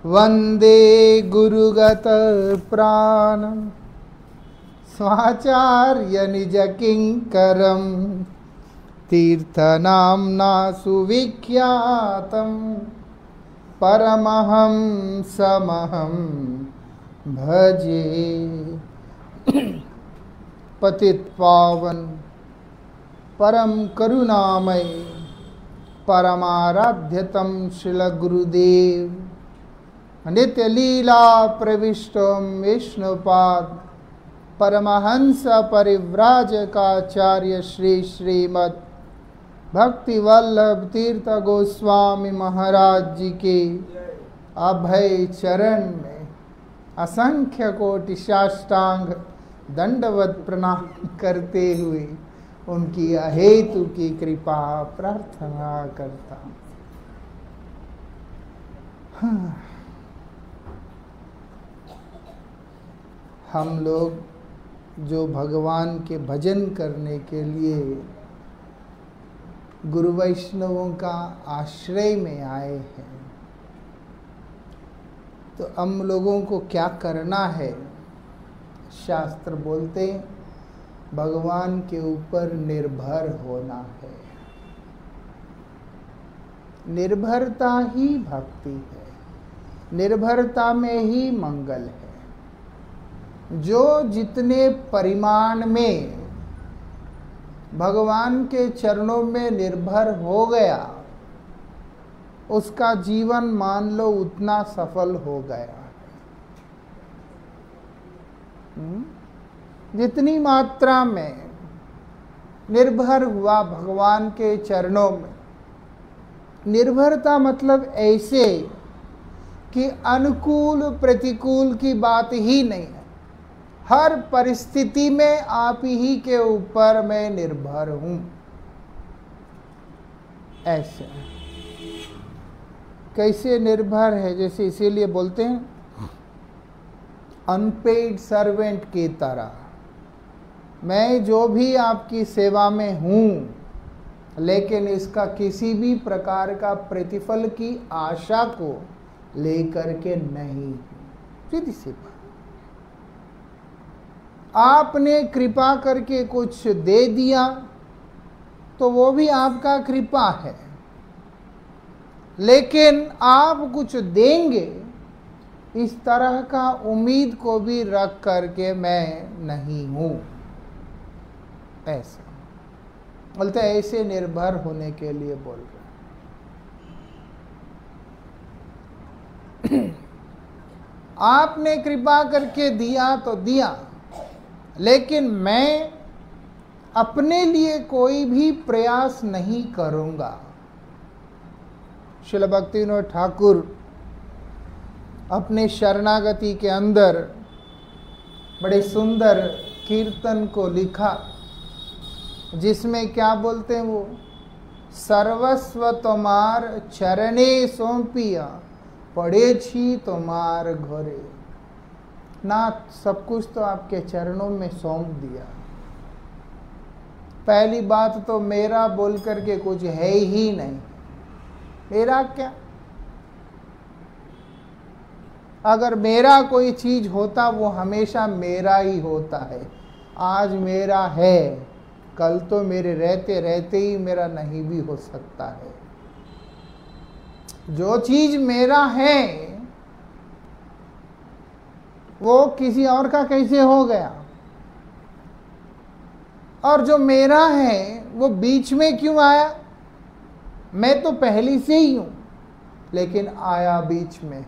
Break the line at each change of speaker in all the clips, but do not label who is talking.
वंदे गुरुगत प्राण स्वाचार्य निज किंकरम तीर्थनाम्ना सुविख्यातम परमहंसमहं भजे। पतित पावन परम करुणामय परमाराध्यतम श्रील गुरुदेव नित्य लीला प्रविष्टम विष्णुपाद परमहंस परिव्राजकाचार्य श्री श्रीमद भक्ति वल्लभ तीर्थ गोस्वामी महाराज जी के अभय चरण में असंख्य कोटि साष्टांग दंडवत प्रणाम करते हुए उनकी अहेतु की कृपा प्रार्थना करता हूँ। हम लोग जो भगवान के भजन करने के लिए गुरु वैष्णवों का आश्रय में आए हैं, तो हम लोगों को क्या करना है? शास्त्र बोलते हैं भगवान के ऊपर निर्भर होना है। निर्भरता ही भक्ति है, निर्भरता में ही मंगल है। जो जितने परिमाण में भगवान के चरणों में निर्भर हो गया, उसका जीवन मान लो उतना सफल हो गया। जितनी मात्रा में निर्भर हुआ भगवान के चरणों में, निर्भरता मतलब ऐसे कि अनुकूल प्रतिकूल की बात ही नहीं है, हर परिस्थिति में आप ही के ऊपर मैं निर्भर हूं। ऐसे कैसे निर्भर है? जैसे इसीलिए बोलते हैं अनपेड सर्वेंट की तरह, मैं जो भी आपकी सेवा में हूँ, लेकिन इसका किसी भी प्रकार का प्रतिफल की आशा को लेकर के नहीं। सीधी सी बात, आपने कृपा करके कुछ दे दिया तो वो भी आपका कृपा है, लेकिन आप कुछ देंगे इस तरह का उम्मीद को भी रख करके मैं नहीं हूं। ऐसे बोलते, ऐसे निर्भर होने के लिए बोल रहे। आपने कृपा करके दिया तो दिया, लेकिन मैं अपने लिए कोई भी प्रयास नहीं करूंगा। श्रील भक्तिविनोद ठाकुर अपने शरणागति के अंदर बड़े सुंदर कीर्तन को लिखा, जिसमें क्या बोलते हैं वो, सर्वस्व तुम्हार चरणे सौंपिया पड़े छी तुम्हार घरे। नाथ, सब कुछ तो आपके चरणों में सौंप दिया। पहली बात तो मेरा बोल करके कुछ है ही नहीं। मेरा क्या? अगर मेरा कोई चीज होता वो हमेशा मेरा ही होता है। आज मेरा है, कल तो मेरे रहते रहते ही मेरा नहीं भी हो सकता है। जो चीज मेरा है वो किसी और का कैसे हो गया? और जो मेरा है वो बीच में क्यों आया? मैं तो पहले से ही हूं, लेकिन आया बीच में है।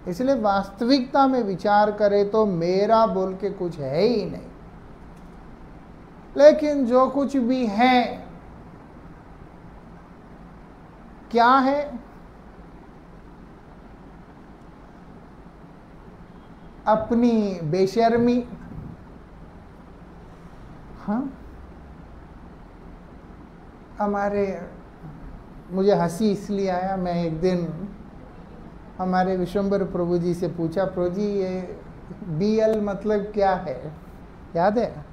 इसलिए वास्तविकता में विचार करें तो मेरा बोल के कुछ है ही नहीं, लेकिन जो कुछ भी है क्या है? अपनी बेशर्मी। हाँ, मुझे हंसी इसलिए आया, मैं एक दिन हमारे विश्वम्बर प्रभु जी से पूछा, प्रभु जी ये BL मतलब क्या है? याद है?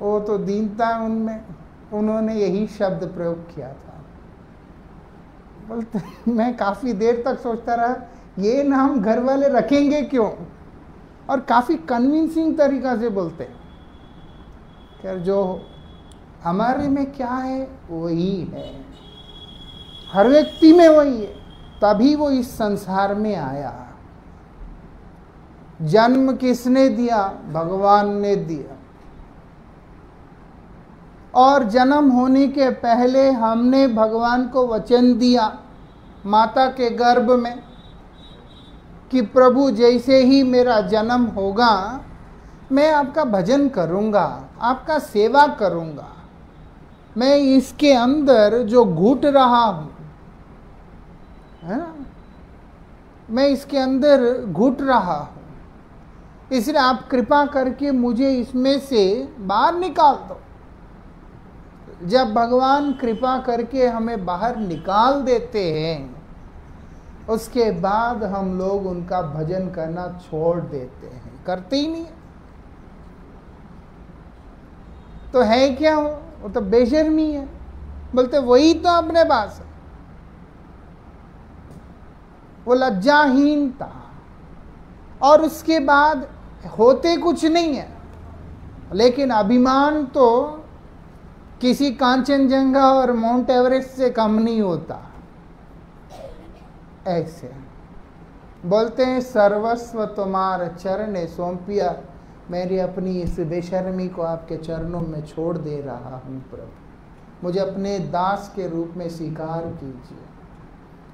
वो तो दीनता उनमें, उन्होंने यही शब्द प्रयोग किया था। बोलते मैं काफ़ी देर तक सोचता रहा ये नाम घर वाले रखेंगे क्यों, और काफ़ी कन्विंसिंग तरीका से बोलते हैं कि जो हमारे में क्या है वही है, हर व्यक्ति में वही है, तभी वो इस संसार में आया। जन्म किसने दिया? भगवान ने दिया। और जन्म होने के पहले हमने भगवान को वचन दिया माता के गर्भ में कि प्रभु जैसे ही मेरा जन्म होगा मैं आपका भजन करूंगा, आपका सेवा करूंगा। मैं इसके अंदर जो घुट रहा हूं, है ना, मैं इसके अंदर घुट रहा हूं, इसलिए आप कृपा करके मुझे इसमें से बाहर निकाल दो। जब भगवान कृपा करके हमें बाहर निकाल देते हैं, उसके बाद हम लोग उनका भजन करना छोड़ देते हैं, करते ही नहीं। तो है क्या वो तो बेशर्मी है। बोलते वही तो अपने पास है, वो लज्जाहीनता, और उसके बाद होते कुछ नहीं है, लेकिन अभिमान तो किसी कांचनजंगा और माउंट एवरेस्ट से कम नहीं होता। ऐसे बोलते हैं सर्वस्व तुम्हारे चरण सौंपिया, मेरी अपनी इस बेशर्मी को आपके चरणों में छोड़ दे रहा हूँ प्रभु, मुझे अपने दास के रूप में स्वीकार कीजिए।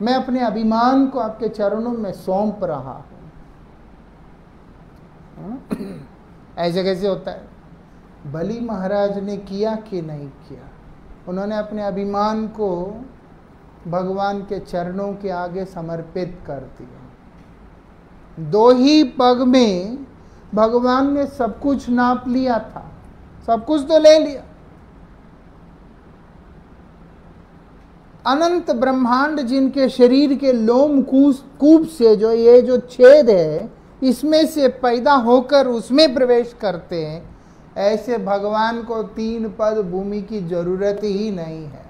मैं अपने अभिमान को आपके चरणों में सौंप रहा हूँ। ऐसे कैसे होता है? बलि महाराज ने किया कि नहीं किया? उन्होंने अपने अभिमान को भगवान के चरणों के आगे समर्पित कर दिया। 2 ही पग में भगवान ने सब कुछ नाप लिया था, सब कुछ तो ले लिया। अनंत ब्रह्मांड जिनके शरीर के लोम कूप से जो ये जो छेद है, इसमें से पैदा होकर उसमें प्रवेश करते हैं, ऐसे भगवान को 3 पद भूमि की जरूरत ही नहीं है।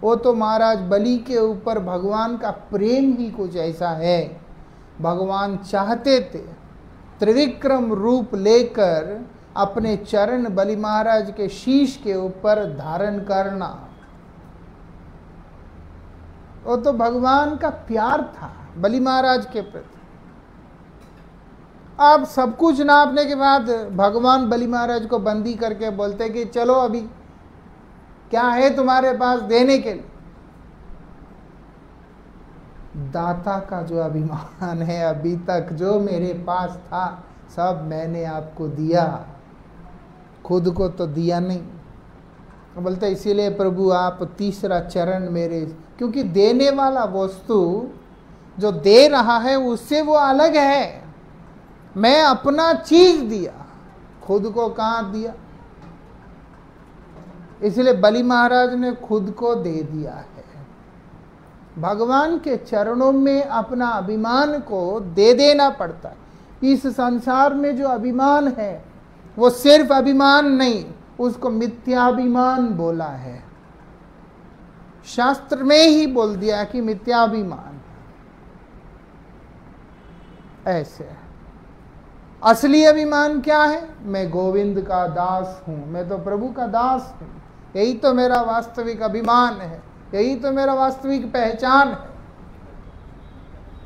वो तो महाराज बलि के ऊपर भगवान का प्रेम ही कुछ ऐसा है। भगवान चाहते थे त्रिविक्रम रूप लेकर अपने चरण बलि महाराज के शीश के ऊपर धारण करना। वो तो भगवान का प्यार था बलि महाराज के प्रति। अब सब कुछ नापने के बाद भगवान बलि महाराज को बंदी करके बोलते कि चलो अभी क्या है तुम्हारे पास देने के लिए। दाता का जो अभिमान है, अभी तक जो मेरे पास था सब मैंने आपको दिया, खुद को तो दिया नहीं। बोलते इसीलिए प्रभु आप तीसरा चरण मेरे, क्योंकि देने वाला वस्तु जो दे रहा है उससे वो अलग है। मैं अपना चीज दिया, खुद को कहाँ दिया। इसलिए बलि महाराज ने खुद को दे दिया है। भगवान के चरणों में अपना अभिमान को दे देना पड़ता है। इस संसार में जो अभिमान है वो सिर्फ अभिमान नहीं, उसको मिथ्याभिमान बोला है। शास्त्र में ही बोल दिया कि मिथ्याभिमान। ऐसे असली अभिमान क्या है? मैं गोविंद का दास हूं, मैं तो प्रभु का दास हूं। यही तो मेरा वास्तविक अभिमान है, यही तो मेरा वास्तविक पहचान है।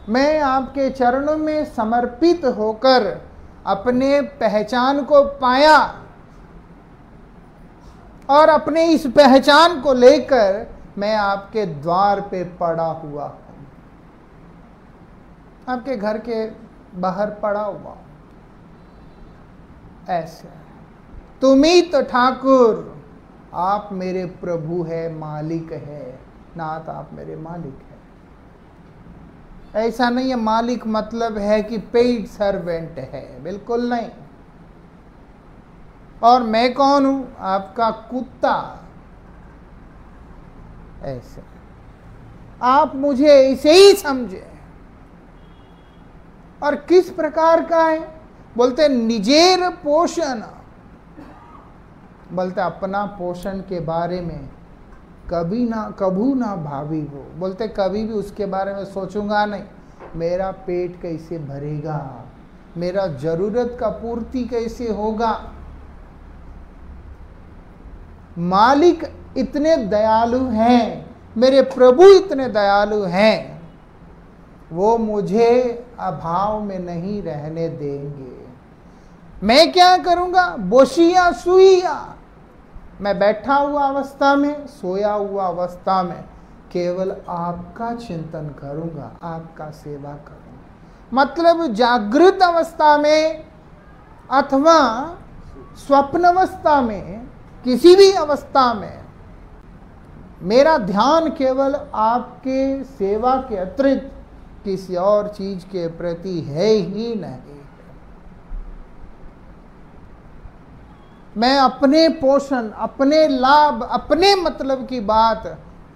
मैं आपके चरणों में समर्पित होकर अपने पहचान को पाया और अपने इस पहचान को लेकर मैं आपके द्वार पे पड़ा हुआ हूं, आपके घर के बाहर पड़ा हुआ हूं। ऐसे तुम ही तो ठाकुर, आप मेरे प्रभु है, मालिक है, नाथ आप मेरे मालिक है। ऐसा नहीं है मालिक मतलब है कि पेड सर्वेंट है, बिल्कुल नहीं। और मैं कौन हूं? आपका कुत्ता। ऐसे आप मुझे ऐसे ही समझे। और किस प्रकार का है? बोलते निजेर पोषण, बोलते अपना पोषण के बारे में कभू ना भावी हो। बोलते कभी भी उसके बारे में सोचूंगा नहीं, मेरा पेट कैसे भरेगा, मेरा जरूरत का पूर्ति कैसे होगा। मालिक इतने दयालु हैं, मेरे प्रभु इतने दयालु हैं, वो मुझे अभाव में नहीं रहने देंगे। मैं क्या करूंगा? बोशिया सुइया, मैं बैठा हुआ अवस्था में, सोया हुआ अवस्था में केवल आपका चिंतन करूंगा, आपका सेवा करूंगा। मतलब जागृत अवस्था में अथवा स्वप्न अवस्था में, किसी भी अवस्था में मेरा ध्यान केवल आपके सेवा के अतिरिक्त किसी और चीज के प्रति है ही नहीं। मैं अपने पोषण, अपने लाभ, अपने मतलब की बात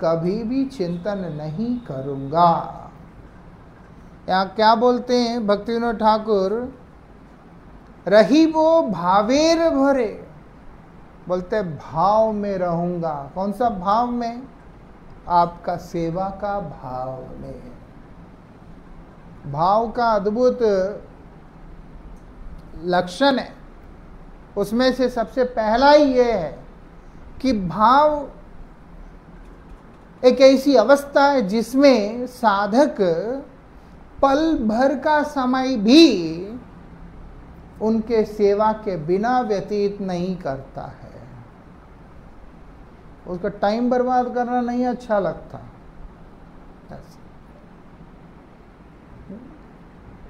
कभी भी चिंतन नहीं करूंगा। यहाँ क्या बोलते हैं भक्तिविनोद ठाकुर? रही वो भावेर भरे, बोलते भाव में रहूंगा। कौन सा भाव में? आपका सेवा का भाव में। भाव का अद्भुत लक्षण है, उसमें से सबसे पहला ही ये है कि भाव एक ऐसी अवस्था है जिसमें साधक पल भर का समय भी उनके सेवा के बिना व्यतीत नहीं करता है। उसका टाइम बर्बाद करना नहीं अच्छा लगता।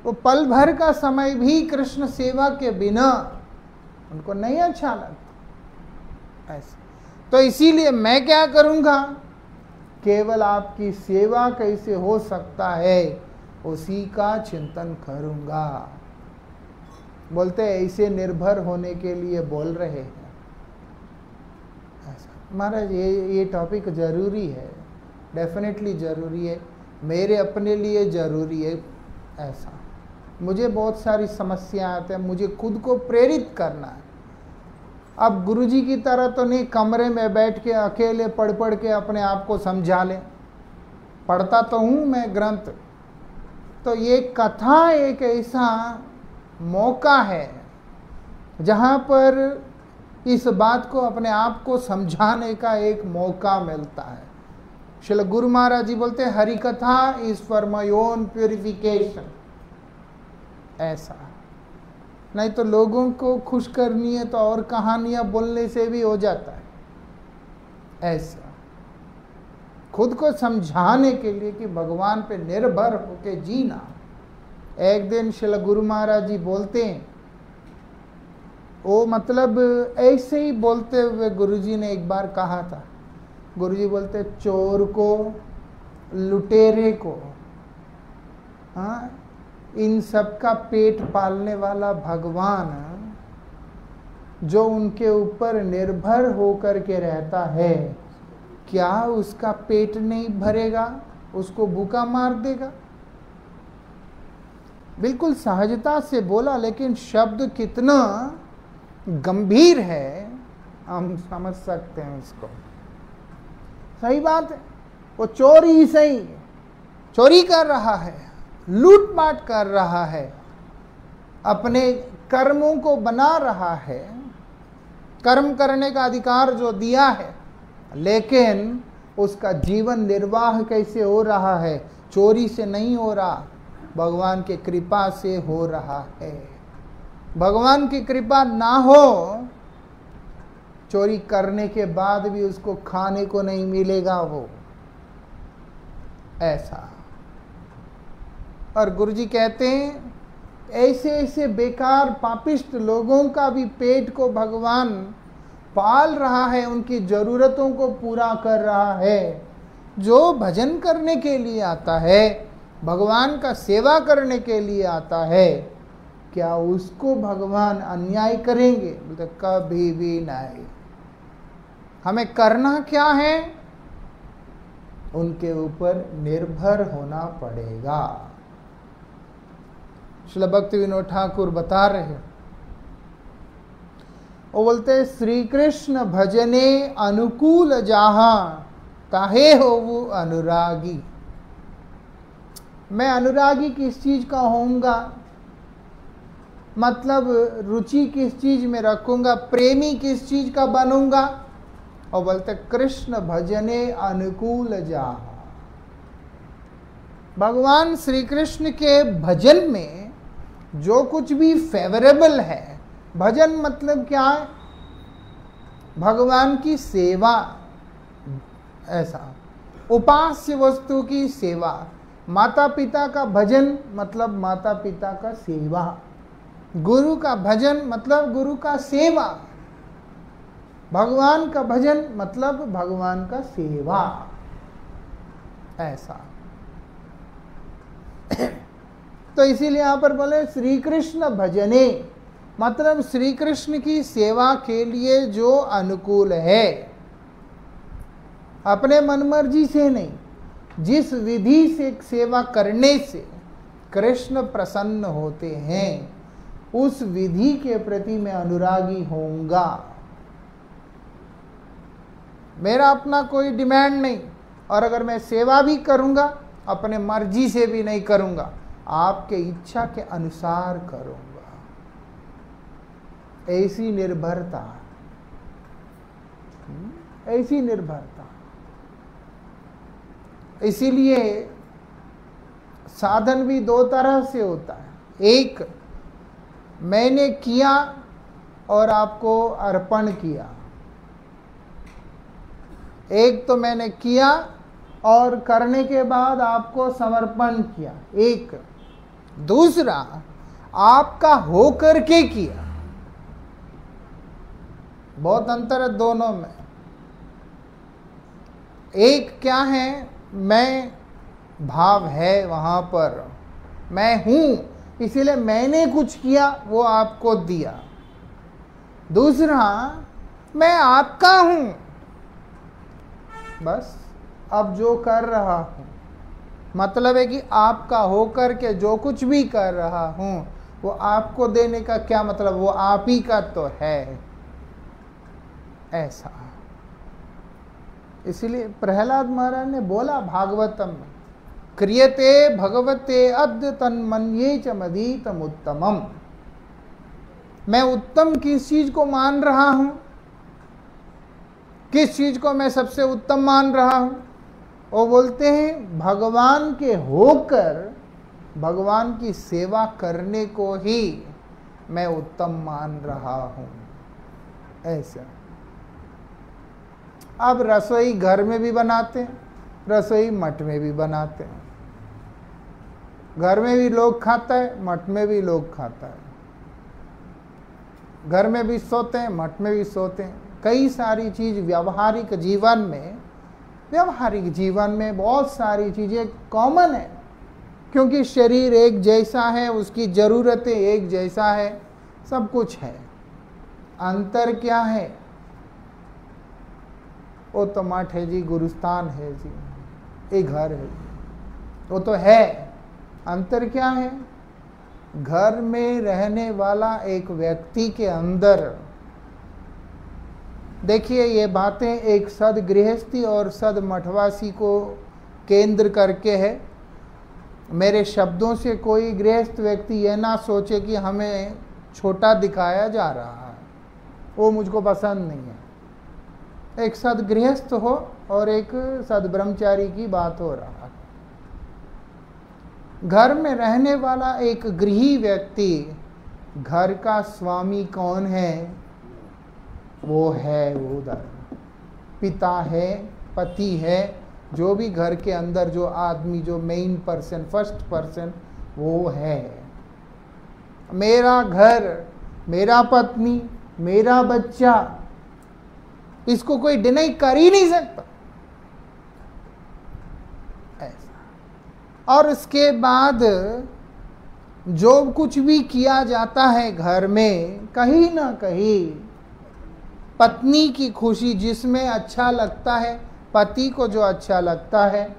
वो पल भर का समय भी कृष्ण सेवा के बिना उनको नहीं अच्छा लगता ऐसा। तो इसीलिए मैं क्या करूंगा? केवल आपकी सेवा कैसे हो सकता है उसी का चिंतन करूंगा। बोलते ऐसे निर्भर होने के लिए बोल रहे हैं ऐसा। महाराज ये टॉपिक जरूरी है, डेफिनेटली जरूरी है, मेरे अपने लिए जरूरी है ऐसा। मुझे बहुत सारी समस्याएं आती हैं, मुझे खुद को प्रेरित करना है। अब गुरुजी की तरह तो नहीं कमरे में बैठ के अकेले पढ़ के अपने आप को समझा लें। पढ़ता तो हूँ मैं ग्रंथ, तो ये कथा एक ऐसा मौका है जहाँ पर इस बात को अपने आप को समझाने का एक मौका मिलता है। श्रील गुरु महाराज जी बोलते हैं हरि कथा is for my own purification ऐसा। नहीं तो लोगों को खुश करनी है तो और कहानियां बोलने से भी हो जाता है ऐसा। खुद को समझाने के लिए कि भगवान पे निर्भर होके जीना। एक दिन श्रील गुरु महाराज जी बोलते हैं, वो मतलब ऐसे ही बोलते हुए गुरुजी ने एक बार कहा था। गुरुजी बोलते चोर को, लुटेरे को, हाँ, इन सब का पेट पालने वाला भगवान जो उनके ऊपर निर्भर होकर के रहता है, क्या उसका पेट नहीं भरेगा? उसको भूखा मार देगा? बिल्कुल सहजता से बोला, लेकिन शब्द कितना गंभीर है हम समझ सकते हैं इसको। सही बात है, वो चोर ही सही चोरी कर रहा है, लूटपाट कर रहा है, अपने कर्मों को बना रहा है, कर्म करने का अधिकार जो दिया है, लेकिन उसका जीवन निर्वाह कैसे हो रहा है? चोरी से नहीं हो रहा, भगवान की कृपा से हो रहा है। भगवान की कृपा ना हो, चोरी करने के बाद भी उसको खाने को नहीं मिलेगा वो ऐसा। और गुरुजी कहते हैं ऐसे ऐसे बेकार पापिष्ट लोगों का भी पेट को भगवान पाल रहा है, उनकी जरूरतों को पूरा कर रहा है। जो भजन करने के लिए आता है, भगवान का सेवा करने के लिए आता है, क्या उसको भगवान अन्याय करेंगे? बोलते कभी भी नहीं। हमें करना क्या है? उनके ऊपर निर्भर होना पड़ेगा। श्रील भक्तिविनोद ठाकुर बता रहे हैं, वो बोलते श्री कृष्ण भजने अनुकूल जहां काहे हो वो अनुरागी। मैं अनुरागी किस चीज का होऊंगा, मतलब रुचि किस चीज में रखूंगा, प्रेमी किस चीज का बनूंगा। और बोलते कृष्ण भजने अनुकूल जा। भगवान श्री कृष्ण के भजन में जो कुछ भी फेवरेबल है, भजन मतलब क्या है, भगवान की सेवा, ऐसा उपास्य वस्तु की सेवा। माता पिता का भजन मतलब माता पिता का सेवा, गुरु का भजन मतलब गुरु का सेवा, भगवान का भजन मतलब भगवान का सेवा, ऐसा। तो इसीलिए यहां पर बोले श्री कृष्ण भजने, मतलब श्री कृष्ण की सेवा के लिए जो अनुकूल है, अपने मनमर्जी से नहीं, जिस विधि से सेवा करने से कृष्ण प्रसन्न होते हैं, उस विधि के प्रति मैं अनुरागी होऊंगा। मेरा अपना कोई डिमांड नहीं, और अगर मैं सेवा भी करूंगा अपने मर्जी से भी नहीं करूंगा, आपके इच्छा के अनुसार करूंगा। ऐसी निर्भरता, ऐसी निर्भरता। इसीलिए साधन भी दो तरह से होता है। एक, मैंने किया और आपको अर्पण किया। एक तो मैंने किया और करने के बाद आपको समर्पण किया, एक। दूसरा, आपका हो करके किया। बहुत अंतर है दोनों में। एक क्या है, मैं भाव है वहां पर, मैं हूं इसीलिए मैंने कुछ किया, वो आपको दिया। दूसरा, मैं आपका हूं, बस अब जो कर रहा हूं, मतलब है कि आपका होकर के जो कुछ भी कर रहा हूं वो आपको देने का क्या मतलब, वो आप ही का तो है, ऐसा। इसलिए प्रहलाद महाराज ने बोला भागवतम में, क्रियते भगवते अद्य तन्मन्ये च मदीतम उत्तमम। मैं उत्तम किस चीज को मान रहा हूं, किस चीज को मैं सबसे उत्तम मान रहा हूं, वो बोलते हैं भगवान के होकर भगवान की सेवा करने को ही मैं उत्तम मान रहा हूं, ऐसा। अब रसोई घर में भी बनाते हैं, रसोई मठ में भी बनाते हैं। घर में भी लोग खाता है, मठ में भी लोग खाता है। घर में भी सोते हैं, मठ में भी सोते हैं। कई सारी चीज व्यावहारिक जीवन में बहुत सारी चीजें कॉमन है, क्योंकि शरीर एक जैसा है, उसकी जरूरतें एक जैसा है, सब कुछ है। अंतर क्या है, वो तो मठ है जी, गुरुस्थान है जी, ये घर है जी, वो तो है। अंतर क्या है, घर में रहने वाला एक व्यक्ति के अंदर, देखिए ये बातें एक सद गृहस्थी और सद मठवासी को केंद्र करके है। मेरे शब्दों से कोई गृहस्थ व्यक्ति यह ना सोचे कि हमें छोटा दिखाया जा रहा है, वो मुझको पसंद नहीं है। एक सद गृहस्थ हो और एक सद ब्रह्मचारी की बात हो रहा है। घर में रहने वाला एक गृही व्यक्ति, घर का स्वामी कौन है, वो है उधर पिता है, पति है, जो भी घर के अंदर जो आदमी, जो मेन पर्सन, फर्स्ट पर्सन, वो है। मेरा घर, मेरा पत्नी, मेरा बच्चा, इसको कोई डिनाई कर ही नहीं सकता, ऐसा। और उसके बाद जो कुछ भी किया जाता है घर में, कहीं ना कहीं पत्नी की खुशी, जिसमें अच्छा लगता है, पति को जो अच्छा लगता है,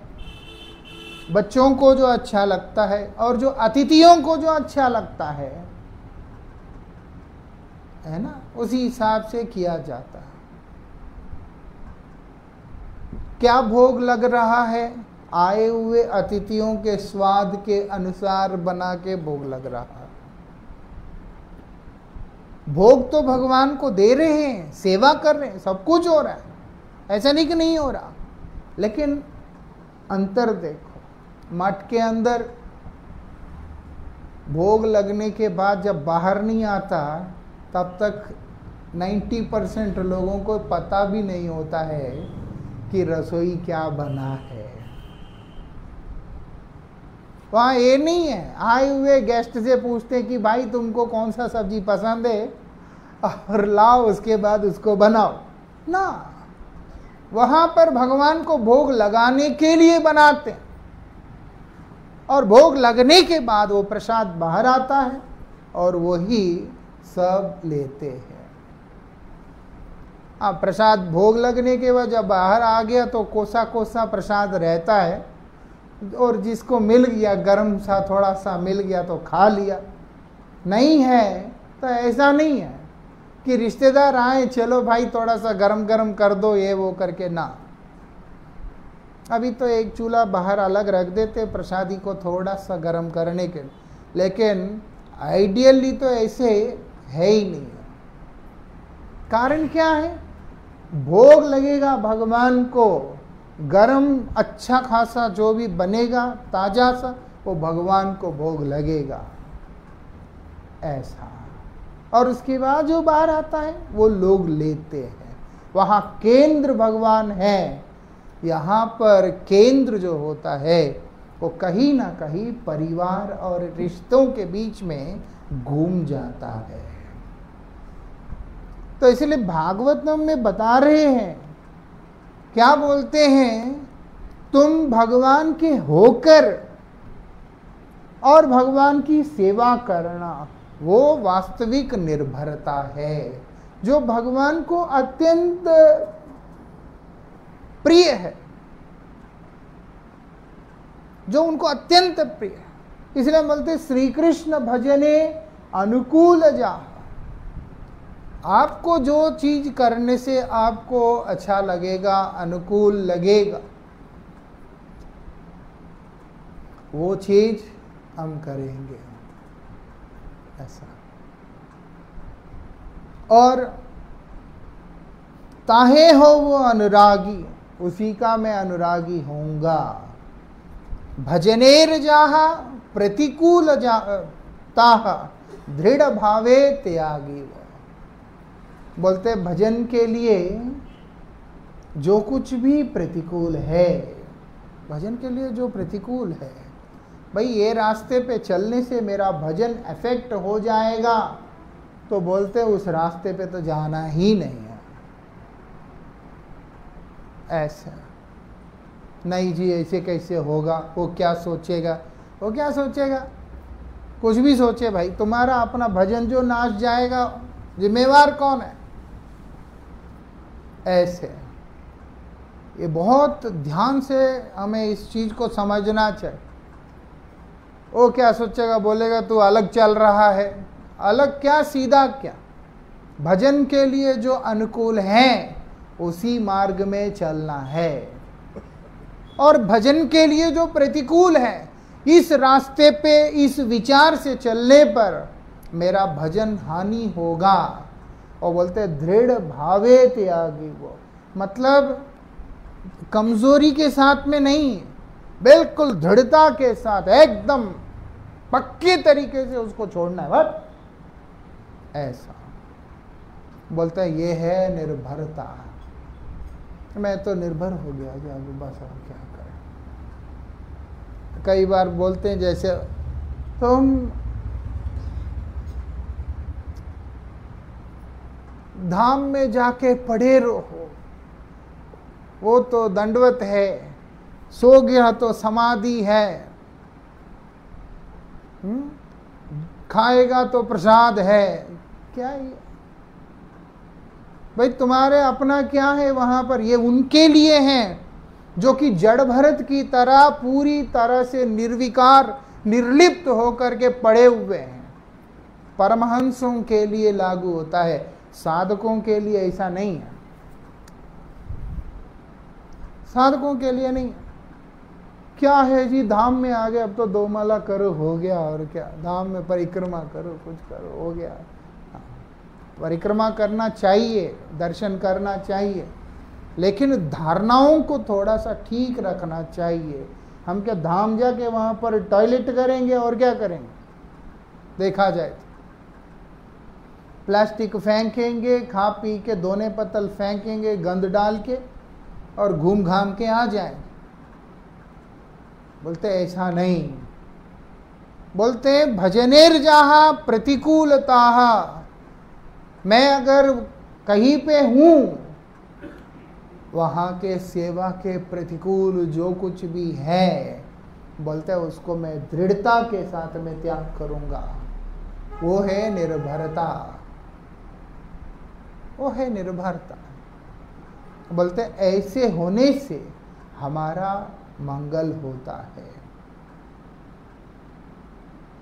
बच्चों को जो अच्छा लगता है, और जो अतिथियों को जो अच्छा लगता है ना, उसी हिसाब से किया जाता है। क्या भोग लग रहा है? आए हुए अतिथियों के स्वाद के अनुसार बना के भोग लग रहा है। भोग तो भगवान को दे रहे हैं, सेवा कर रहे हैं, सब कुछ हो रहा है, ऐसा नहीं कि नहीं हो रहा। लेकिन अंतर देखो, मठ के अंदर भोग लगने के बाद जब बाहर नहीं आता तब तक 90% लोगों को पता भी नहीं होता है कि रसोई क्या बना है। वहाँ ये नहीं है आए हुए गेस्ट से पूछते कि भाई तुमको कौन सा सब्जी पसंद है और लाओ, उसके बाद उसको बनाओ ना। वहाँ पर भगवान को भोग लगाने के लिए बनाते हैं और भोग लगने के बाद वो प्रसाद बाहर आता है और वही सब लेते हैं। अब प्रसाद भोग लगने के बाद जब बाहर आ गया तो कोसा कोसा प्रसाद रहता है और जिसको मिल गया गरम सा थोड़ा सा मिल गया तो खा लिया, नहीं है तो ऐसा नहीं है कि रिश्तेदार आए चलो भाई थोड़ा सा गरम गरम कर दो ये वो करके, ना। अभी तो एक चूल्हा बाहर अलग रख देते प्रसादी को थोड़ा सा गरम करने के, लेकिन आइडियली तो ऐसे है ही नहीं। कारण क्या है? भोग लगेगा भगवान को, गरम अच्छा खासा जो भी बनेगा ताजा सा वो भगवान को भोग लगेगा, ऐसा। और उसके बाद जो बाहर आता है वो लोग लेते हैं। वहाँ केंद्र भगवान है, यहाँ पर केंद्र जो होता है वो कहीं ना कहीं परिवार और रिश्तों के बीच में घूम जाता है। तो इसलिए भागवतम में बता रहे हैं, क्या बोलते हैं, तुम भगवान के होकर और भगवान की सेवा करना वो वास्तविक निर्भरता है जो भगवान को अत्यंत प्रिय है, जो उनको अत्यंत प्रिय है। इसलिए बोलते श्री कृष्ण भजने अनुकूल जा। आपको जो चीज करने से आपको अच्छा लगेगा, अनुकूल लगेगा, वो चीज हम करेंगे, ऐसा। और ताहे हो वो अनुरागी, उसी का मैं अनुरागी होऊंगा। भजनेर जाहा प्रतिकूल ताहा दृढ़ भावे त्यागी। बोलते भजन के लिए जो कुछ भी प्रतिकूल है, भजन के लिए जो प्रतिकूल है, भाई ये रास्ते पे चलने से मेरा भजन अफेक्ट हो जाएगा, तो बोलते उस रास्ते पे तो जाना ही नहीं है। ऐसा नहीं जी, ऐसे कैसे होगा, वो क्या सोचेगा, वो क्या सोचेगा, कुछ भी सोचे भाई, तुम्हारा अपना भजन जो नाश जाएगा जिम्मेवार कौन है? ऐसे ये बहुत ध्यान से हमें इस चीज को समझना चाहिए। वो क्या सोचेगा, बोलेगा तू अलग चल रहा है, अलग क्या सीधा क्या। भजन के लिए जो अनुकूल है उसी मार्ग में चलना है, और भजन के लिए जो प्रतिकूल है इस रास्ते पे इस विचार से चलने पर मेरा भजन हानि होगा। और बोलते दृढ़ भावे त्यागी, वो मतलब कमजोरी के साथ में नहीं, बिल्कुल दृढ़ता के साथ एकदम पक्के तरीके से उसको छोड़ना है, बस ऐसा। बोलता है ये है निर्भरता। मैं तो निर्भर हो गया जी, बस और क्या करें। कई बार बोलते हैं जैसे तुम धाम में जाके पड़े रहो, वो तो दंडवत है, सो गया तो समाधि है, खाएगा तो प्रसाद है। क्या ये भाई तुम्हारे अपना क्या है वहां पर? ये उनके लिए हैं जो कि जड़ भरत की तरह पूरी तरह से निर्विकार निर्लिप्त होकर के पड़े हुए हैं। परमहंसों के लिए लागू होता है, साधकों के लिए ऐसा नहीं है। साधकों के लिए नहीं। क्या है जी, धाम में आ गए, अब तो 2 माला करो हो गया, और क्या, धाम में परिक्रमा करो, कुछ करो हो गया। परिक्रमा करना चाहिए, दर्शन करना चाहिए, लेकिन धारणाओं को थोड़ा सा ठीक रखना चाहिए। हम क्या धाम जाके वहां पर टॉयलेट करेंगे और क्या करेंगे? देखा जाए तो प्लास्टिक फेंकेंगे, खा पी के दोने पतल फेंकेंगे गंद डाल के, और घूम घाम के आ जाएंगे। बोलते ऐसा नहीं, बोलते भजनेर जहा प्रतिकूलता, मैं अगर कहीं पे हूं, वहां के सेवा के प्रतिकूल जो कुछ भी है, बोलते हैं उसको मैं दृढ़ता के साथ में त्याग करूंगा। वो है निर्भरता, वो है निर्भरता। बोलते ऐसे होने से हमारा मंगल होता है।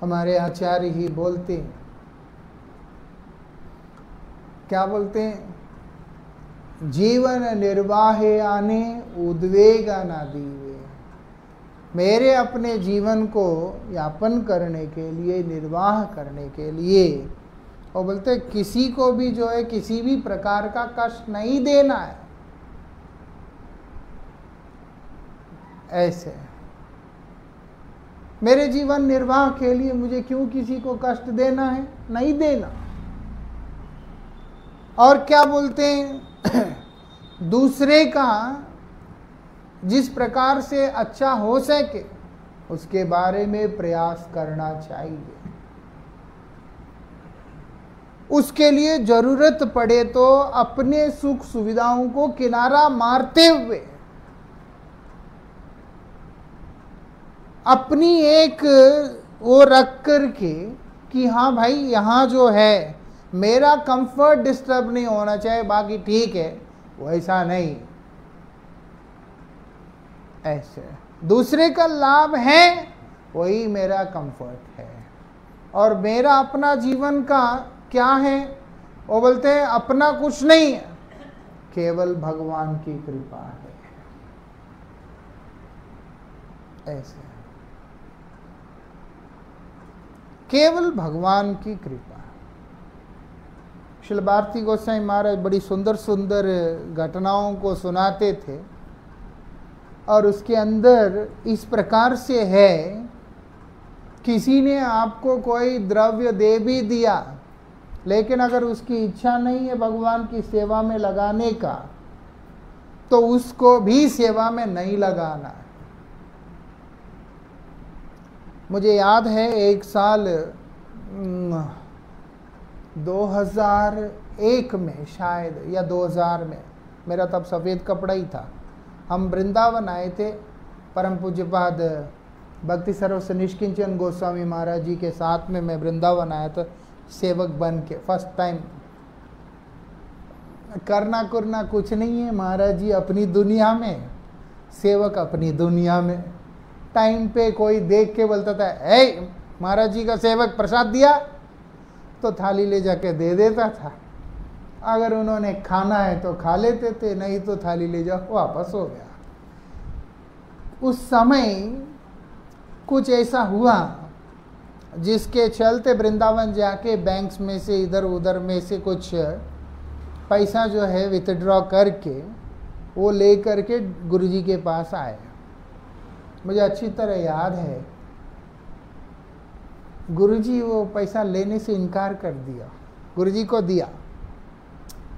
हमारे आचार्य ही बोलते हैं, क्या बोलते हैं? जीवन निर्वाहे आने उद्वेग न दीवे। मेरे अपने जीवन को यापन करने के लिए, निर्वाह करने के लिए, और बोलते किसी को भी जो है किसी भी प्रकार का कष्ट नहीं देना है। ऐसे मेरे जीवन निर्वाह के लिए मुझे क्यों किसी को कष्ट देना है? नहीं देना। और क्या बोलते हैं? दूसरे का जिस प्रकार से अच्छा हो सके उसके बारे में प्रयास करना चाहिए। उसके लिए जरूरत पड़े तो अपने सुख सुविधाओं को किनारा मारते हुए अपनी एक वो रख करके कि हाँ भाई यहाँ जो है मेरा कंफर्ट डिस्टर्ब नहीं होना चाहिए, बाकी ठीक है, वैसा नहीं। ऐसे दूसरे का लाभ है वही मेरा कंफर्ट है। और मेरा अपना जीवन का क्या है? वो बोलते हैं अपना कुछ नहीं है, केवल भगवान की कृपा है। ऐसे केवल भगवान की कृपा। श्रील भारती गोसाई महाराज बड़ी सुंदर सुंदर घटनाओं को सुनाते थे, और उसके अंदर इस प्रकार से है, किसी ने आपको कोई द्रव्य दे भी दिया, लेकिन अगर उसकी इच्छा नहीं है भगवान की सेवा में लगाने का, तो उसको भी सेवा में नहीं लगाना है। मुझे याद है एक साल 2001 में शायद, या 2000 में, मेरा तब सफ़ेद कपड़ा ही था। हम वृंदावन आए थे, परम पूज्यपाद भक्ति सर्वस्व निष्किंचन गोस्वामी महाराज जी के साथ में मैं वृंदावन आया था सेवक बन के। First time. करना करना कुछ नहीं है, महाराज जी अपनी दुनिया में, सेवक अपनी दुनिया में। टाइम पे कोई देख के बोलता था, ए महाराज जी का सेवक प्रसाद दिया, तो थाली ले जाके दे देता था। अगर उन्होंने खाना है तो खा लेते थे, नहीं तो थाली ले जाओ, वापस हो गया। उस समय कुछ ऐसा हुआ जिसके चलते वृंदावन जाके बैंक्स में से इधर उधर में से कुछ पैसा जो है विथड्रॉ करके वो ले करके गुरुजी के पास आए। मुझे अच्छी तरह याद है, गुरुजी वो पैसा लेने से इनकार कर दिया। गुरुजी को दिया,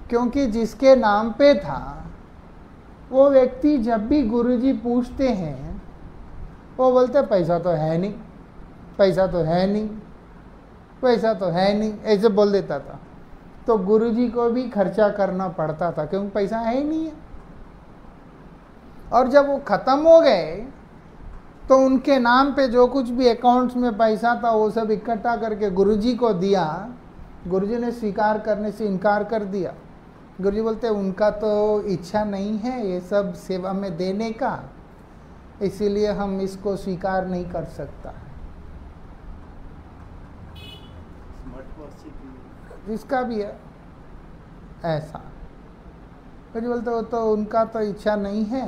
क्योंकि जिसके नाम पे था वो व्यक्ति जब भी गुरुजी पूछते हैं वो बोलते पैसा तो है नहीं, पैसा तो है नहीं, पैसा तो है नहीं, ऐसे बोल देता था। तो गुरुजी को भी खर्चा करना पड़ता था, क्योंकि पैसा है ही नहीं है। और जब वो ख़त्म हो गए तो उनके नाम पे जो कुछ भी अकाउंट्स में पैसा था वो सब इकट्ठा करके गुरुजी को दिया। गुरुजी ने स्वीकार करने से इनकार कर दिया। गुरुजी बोलते उनका तो इच्छा नहीं है ये सब सेवा में देने का, इसीलिए हम इसको स्वीकार नहीं कर सकता। जिसका भी है ऐसा, गुरुजी बोलते वो तो उनका तो इच्छा नहीं है,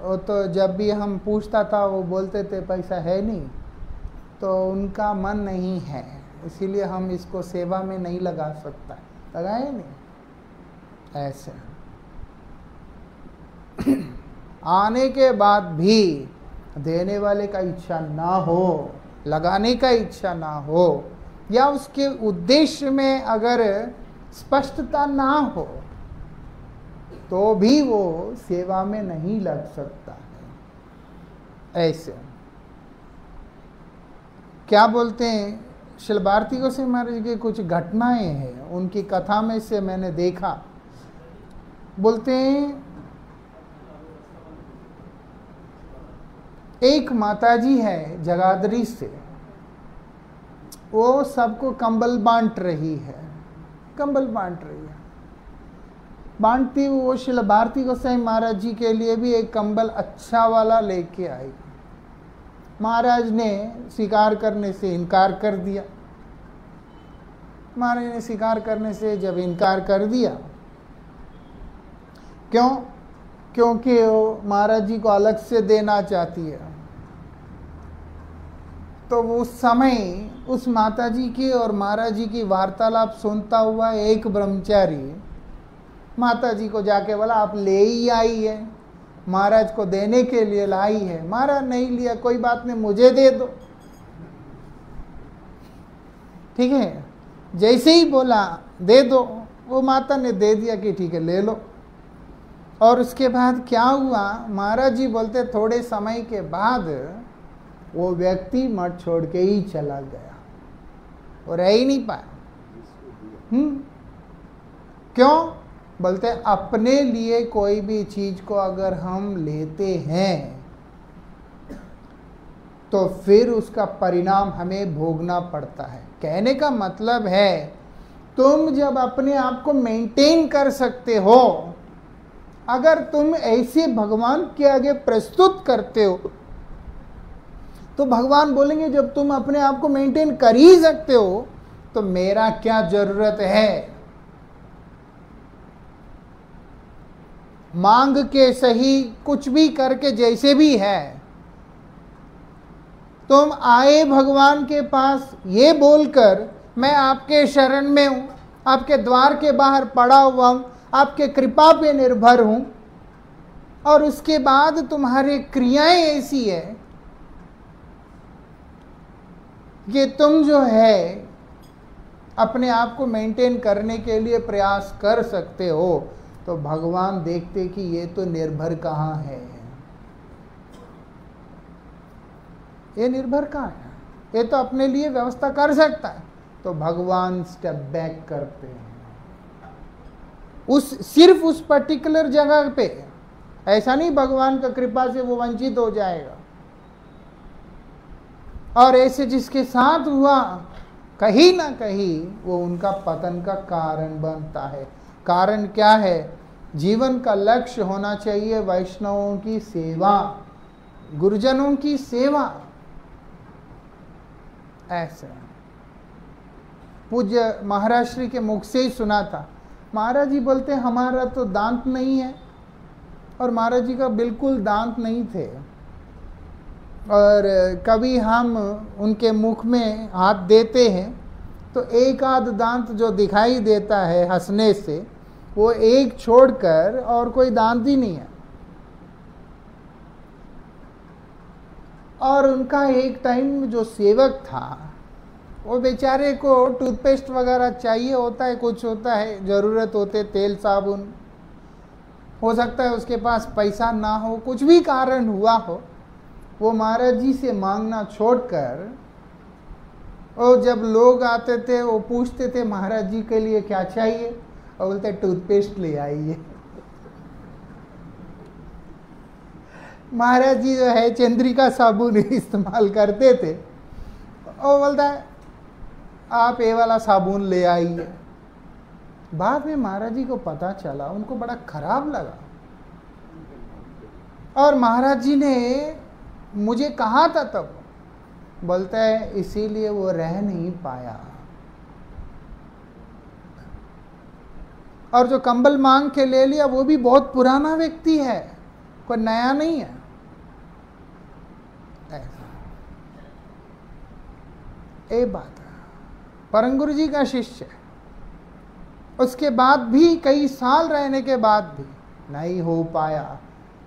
वो तो जब भी हम पूछता था वो बोलते थे पैसा है नहीं, तो उनका मन नहीं है, इसीलिए हम इसको सेवा में नहीं लगा सकता, लगाए नहीं ऐसे। आने के बाद भी देने वाले का इच्छा ना हो, लगाने का इच्छा ना हो, या उसके उद्देश्य में अगर स्पष्टता ना हो, तो भी वो सेवा में नहीं लग सकता है। ऐसे क्या बोलते हैं, श्रील भारती गोसाई महाराज की कुछ घटनाएं हैं, उनकी कथा में से मैंने देखा। बोलते हैं एक माताजी है जगाधरी से, वो सबको कंबल बांट रही है, कंबल बांट रही है। बांटती वो श्रील भारती गोसाई महाराज जी के लिए भी एक कंबल अच्छा वाला लेके आई। महाराज ने स्वीकार करने से इनकार कर दिया। महाराज ने स्वीकार करने से जब इनकार कर दिया, क्यों? क्योंकि वो महाराज जी को अलग से देना चाहती है। तो उस समय उस माता जी की और महाराज जी की वार्तालाप सुनता हुआ एक ब्रह्मचारी माता जी को जाके बोला, आप ले ही आई है, महाराज को देने के लिए लाई है। महाराज नहीं लिया, कोई बात नहीं, मुझे दे दो। ठीक है, जैसे ही बोला दे दो, वो माता ने दे दिया कि ठीक है ले लो। और उसके बाद क्या हुआ, महाराज जी बोलते थोड़े समय के बाद वो व्यक्ति मठ छोड़ के ही चला गया, वो रह ही नहीं पाया। क्यों? बोलते अपने लिए कोई भी चीज को अगर हम लेते हैं तो फिर उसका परिणाम हमें भोगना पड़ता है। कहने का मतलब है, तुम जब अपने आप को मेंटेन कर सकते हो, अगर तुम ऐसे भगवान के आगे प्रस्तुत करते हो, तो भगवान बोलेंगे जब तुम अपने आप को मेंटेन कर ही सकते हो तो मेरा क्या जरूरत है। मांग के सही, कुछ भी करके जैसे भी है, तुम आए भगवान के पास ये बोलकर मैं आपके शरण में हूं, आपके द्वार के बाहर पड़ा हुआ हूं, आपके कृपा पे निर्भर हूं, और उसके बाद तुम्हारी क्रियाएं ऐसी है कि तुम जो है अपने आप को मेंटेन करने के लिए प्रयास कर सकते हो, तो भगवान देखते कि ये तो निर्भर कहाँ है, ये निर्भर कहाँ है, ये तो अपने लिए व्यवस्था कर सकता है। तो भगवान स्टेप बैक करते हैं सिर्फ उस पर्टिकुलर जगह पे। ऐसा नहीं भगवान का कृपा से वो वंचित हो जाएगा। और ऐसे जिसके साथ हुआ, कहीं ना कहीं वो उनका पतन का कारण बनता है। कारण क्या है? जीवन का लक्ष्य होना चाहिए वैष्णवों की सेवा, गुरुजनों की सेवा। ऐसे पूज्य महाराज श्री के मुख से ही सुना था। महाराज जी बोलते हमारा तो दांत नहीं है, और महाराज जी का बिल्कुल दांत नहीं थे। और कभी हम उनके मुख में हाथ देते हैं तो एक आध दांत जो दिखाई देता है हंसने से, वो एक छोड़कर और कोई दांत ही नहीं है। और उनका एक टाइम जो सेवक था, वो बेचारे को टूथपेस्ट वगैरह चाहिए होता है, कुछ होता है, ज़रूरत होते तेल साबुन, हो सकता है उसके पास पैसा ना हो, कुछ भी कारण हुआ हो, वो महाराज जी से मांगना छोड़कर, और जब लोग आते थे वो पूछते थे महाराज जी के लिए क्या चाहिए, और बोलते टूथपेस्ट ले आइए। महाराज जी जो है चंद्रिका साबुन इस्तेमाल करते थे, और बोलता है आप ये वाला साबुन ले आइए। बाद में महाराज जी को पता चला, उनको बड़ा खराब लगा, और महाराज जी ने मुझे कहा था तब, बोलता है इसीलिए वो रह नहीं पाया। और जो कंबल मांग के ले लिया वो भी बहुत पुराना व्यक्ति है, कोई नया नहीं है। ऐसा ये बात है। परम गुरु जी का शिष्य उसके बाद भी, कई साल रहने के बाद भी नहीं हो पाया।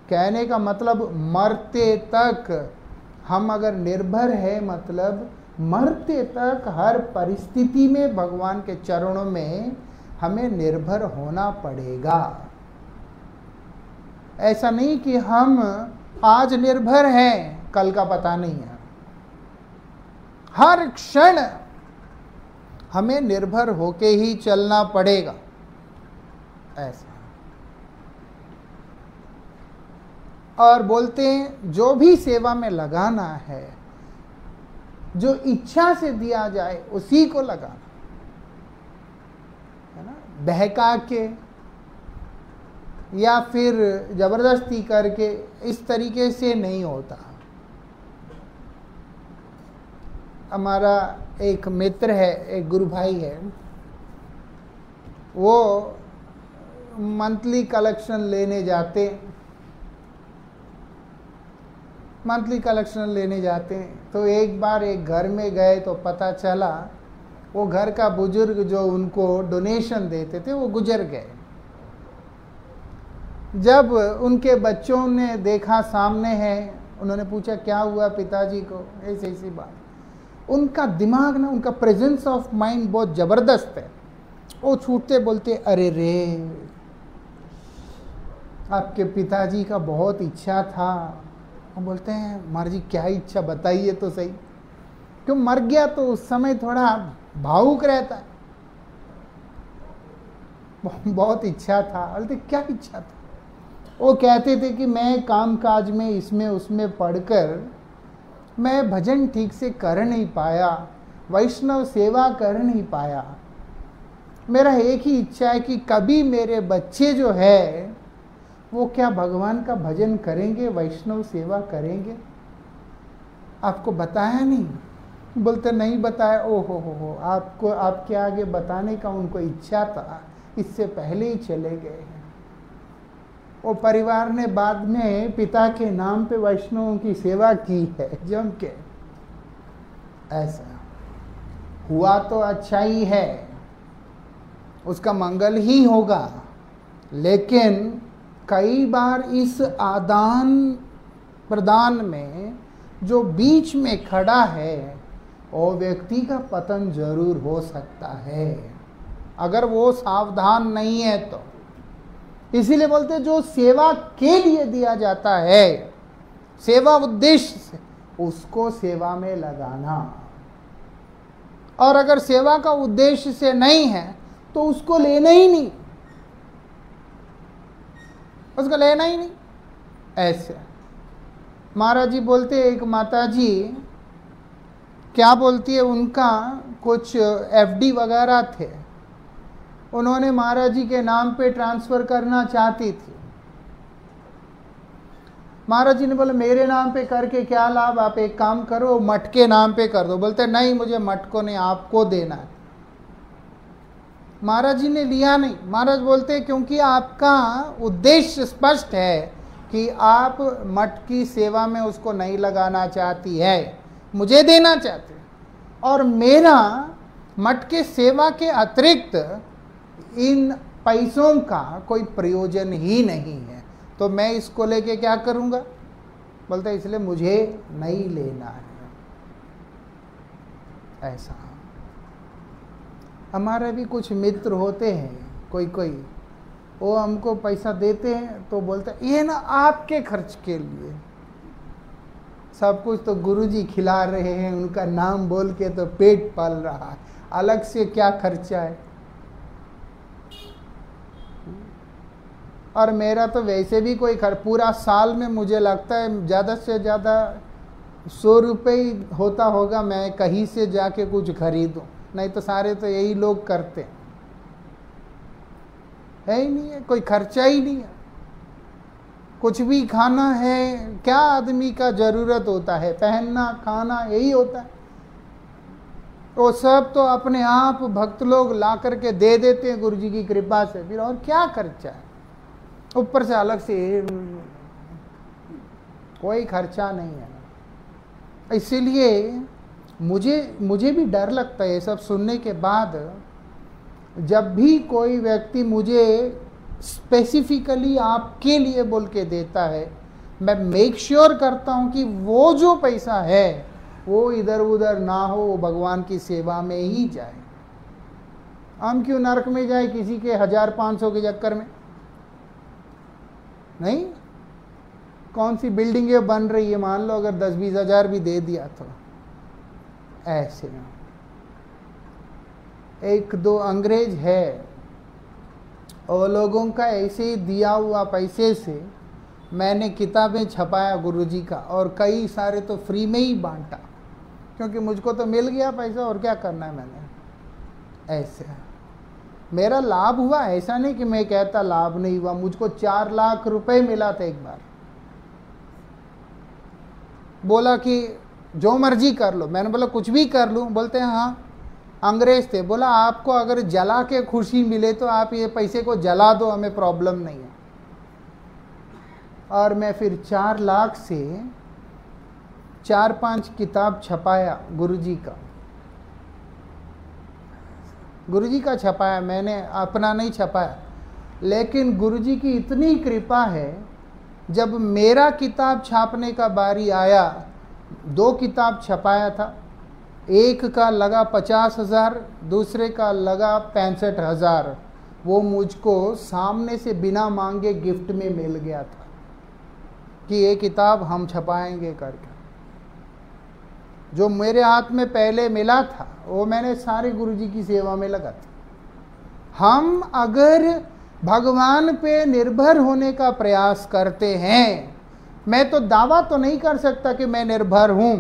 कहने का मतलब मरते तक हम अगर निर्भर है, मतलब मरते तक हर परिस्थिति में भगवान के चरणों में हमें निर्भर होना पड़ेगा। ऐसा नहीं कि हम आज निर्भर हैं, कल का पता नहीं है। हर क्षण हमें निर्भर होके ही चलना पड़ेगा। ऐसा। और बोलते हैं जो भी सेवा में लगाना है, जो इच्छा से दिया जाए उसी को लगाना है ना। बहका के या फिर जबरदस्ती करके इस तरीके से नहीं होता। हमारा एक मित्र है, एक गुरु भाई है, वो मंथली कलेक्शन लेने जाते हैं। तो एक बार एक घर में गए तो पता चला वो घर का बुजुर्ग जो उनको डोनेशन देते थे वो गुजर गए। जब उनके बच्चों ने देखा सामने है, उन्होंने पूछा क्या हुआ पिताजी को, ऐसी बात। उनका दिमाग ना, उनका प्रेजेंस ऑफ माइंड बहुत ज़बरदस्त है। वो छूटते बोलते अरे रे, आपके पिताजी का बहुत इच्छा था। वो बोलते हैं महाराज जी क्या इच्छा बताइए तो सही। क्यों मर गया तो उस समय थोड़ा भावुक रहता है। बहुत इच्छा था। बोलते क्या इच्छा था? वो कहते थे कि मैं काम काज में इसमें उसमें पढ़कर मैं भजन ठीक से कर नहीं पाया, वैष्णव सेवा कर नहीं पाया। मेरा एक ही इच्छा है कि कभी मेरे बच्चे जो है वो क्या भगवान का भजन करेंगे, वैष्णव सेवा करेंगे। आपको बताया नहीं? बोलते नहीं बताया। ओ हो, आपको आपके आगे बताने का उनको इच्छा था, इससे पहले ही चले गए हैं। वो परिवार ने बाद में पिता के नाम पे वैष्णवों की सेवा की है जम के। ऐसा हुआ तो अच्छा ही है, उसका मंगल ही होगा। लेकिन कई बार इस आदान प्रदान में जो बीच में खड़ा है वो व्यक्ति का पतन जरूर हो सकता है, अगर वो सावधान नहीं है तो। इसीलिए बोलते जो सेवा के लिए दिया जाता है, सेवा उद्देश्य से, उसको सेवा में लगाना। और अगर सेवा का उद्देश्य से नहीं है तो उसको लेना ही नहीं, उसको लेना ही नहीं। ऐसे महाराज जी बोलते, एक माता जी क्या बोलती है, उनका कुछ एफडी वगैरह थे, उन्होंने महाराज जी के नाम पे ट्रांसफ़र करना चाहती थी। महाराज जी ने बोला मेरे नाम पे करके क्या लाभ, आप एक काम करो मठ के नाम पे कर दो। बोलते नहीं, मुझे मठ को नहीं, आपको देना है। महाराज जी ने लिया नहीं। महाराज बोलते क्योंकि आपका उद्देश्य स्पष्ट है कि आप मठ की सेवा में उसको नहीं लगाना चाहती है, मुझे देना चाहते, और मेरा मठ के सेवा के अतिरिक्त इन पैसों का कोई प्रयोजन ही नहीं है, तो मैं इसको लेके क्या करूँगा। बोलते इसलिए मुझे नहीं लेना है। ऐसा हमारे भी कुछ मित्र होते हैं, कोई वो हमको पैसा देते हैं तो बोलते हैं ये ना आपके खर्च के लिए, सब कुछ तो गुरुजी खिला रहे हैं, उनका नाम बोल के तो पेट पल रहा है, अलग से क्या खर्चा है। और मेरा तो वैसे भी कोई पूरा साल में मुझे लगता है ज़्यादा से ज़्यादा 100 रुपये ही होता होगा, मैं कहीं से जाके कुछ खरीदूं, नहीं तो सारे तो यही लोग करते हैं। है ही नहीं है, कोई खर्चा ही नहीं है। कुछ भी खाना है, क्या आदमी का ज़रूरत होता है, पहनना खाना यही होता है। वो सब तो अपने आप भक्त लोग ला करके दे देते हैं गुरुजी की कृपा से, फिर और क्या खर्चा है। ऊपर से अलग से कोई खर्चा नहीं है। इसीलिए मुझे भी डर लगता है ये सब सुनने के बाद। जब भी कोई व्यक्ति मुझे स्पेसिफिकली आपके लिए बोल के देता है, मैं मेक श्योर करता हूँ कि वो जो पैसा है वो इधर उधर ना हो, वो भगवान की सेवा में ही जाए। हम क्यों नरक में जाए किसी के 1500 के चक्कर में? नहीं, कौन सी बिल्डिंगें बन रही है, मान लो अगर 10-20 हज़ार भी दे दिया तो ऐसे। एक दो अंग्रेज है, और लोगों का ऐसे ही दिया हुआ पैसे से मैंने किताबें छपाया गुरुजी का, और कई सारे तो फ्री में ही बांटा, क्योंकि मुझको तो मिल गया पैसा, और क्या करना है मैंने। ऐसे मेरा लाभ हुआ, ऐसा नहीं कि मैं कहता लाभ नहीं हुआ। मुझको 4 लाख रुपए मिला था एक बार। बोला कि जो मर्जी कर लो। मैंने बोला कुछ भी कर लूँ? बोलते हैं हाँ। अंग्रेज थे। बोला आपको अगर जला के खुशी मिले तो आप ये पैसे को जला दो, हमें प्रॉब्लम नहीं है। और मैं फिर 4 लाख से 4-5 किताब छपाया गुरुजी का। गुरुजी का छपाया, मैंने अपना नहीं छपाया। लेकिन गुरुजी की इतनी कृपा है, जब मेरा किताब छापने का बारी आया, 2 किताब छपाया था। एक का लगा 50,000, दूसरे का लगा 65,000। वो मुझको सामने से बिना मांगे गिफ्ट में मिल गया था कि ये किताब हम छपाएंगे करके। जो मेरे हाथ में पहले मिला था वो मैंने सारे गुरुजी की सेवा में लगा था। हम अगर भगवान पे निर्भर होने का प्रयास करते हैं, मैं तो दावा तो नहीं कर सकता कि मैं निर्भर हूं,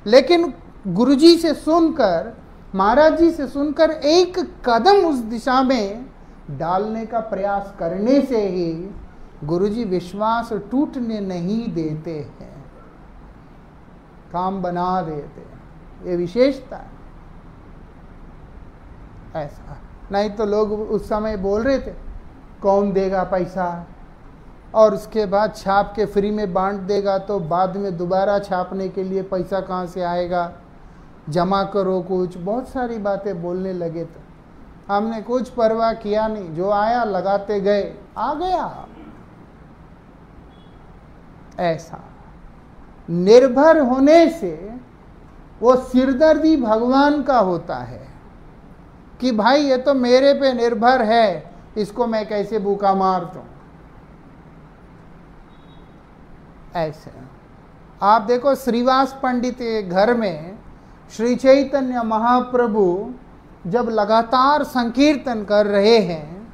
लेकिन गुरुजी से सुनकर, महाराज जी से सुनकर एक कदम उस दिशा में डालने का प्रयास करने से ही गुरुजी विश्वास टूटने नहीं देते हैं, काम बना देते हैं। ये विशेषता है। ऐसा नहीं तो लोग उस समय बोल रहे थे कौन देगा पैसा, और उसके बाद छाप के फ्री में बांट देगा तो बाद में दोबारा छापने के लिए पैसा कहाँ से आएगा, जमा करो कुछ, बहुत सारी बातें बोलने लगे। तो हमने कुछ परवाह किया नहीं, जो आया लगाते गए, आ गया। ऐसा निर्भर होने से वो सिरदर्दी भगवान का होता है कि भाई ये तो मेरे पे निर्भर है, इसको मैं कैसे भूखा मार दूं। ऐसे आप देखो श्रीवास पंडित के घर में श्री चैतन्य महाप्रभु जब लगातार संकीर्तन कर रहे हैं,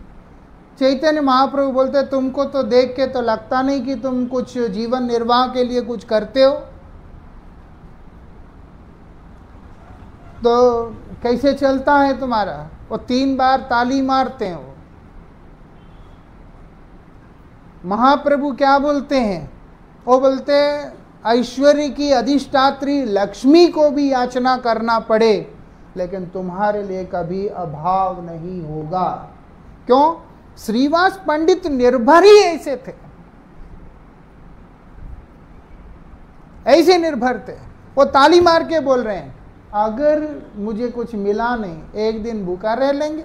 चैतन्य महाप्रभु बोलते तुमको तो देख के तो लगता नहीं कि तुम कुछ जीवन निर्वाह के लिए कुछ करते हो, तो कैसे चलता है तुम्हारा? वो 3 बार ताली मारते हैं। वो महाप्रभु क्या बोलते हैं? वो बोलते ऐश्वर्य की अधिष्ठात्री लक्ष्मी को भी याचना करना पड़े, लेकिन तुम्हारे लिए कभी अभाव नहीं होगा। क्यों? श्रीवास पंडित निर्भर ही ऐसे थे, ऐसे निर्भर थे। वो ताली मार के बोल रहे हैं अगर मुझे कुछ मिला नहीं, एक दिन भूखा रह लेंगे,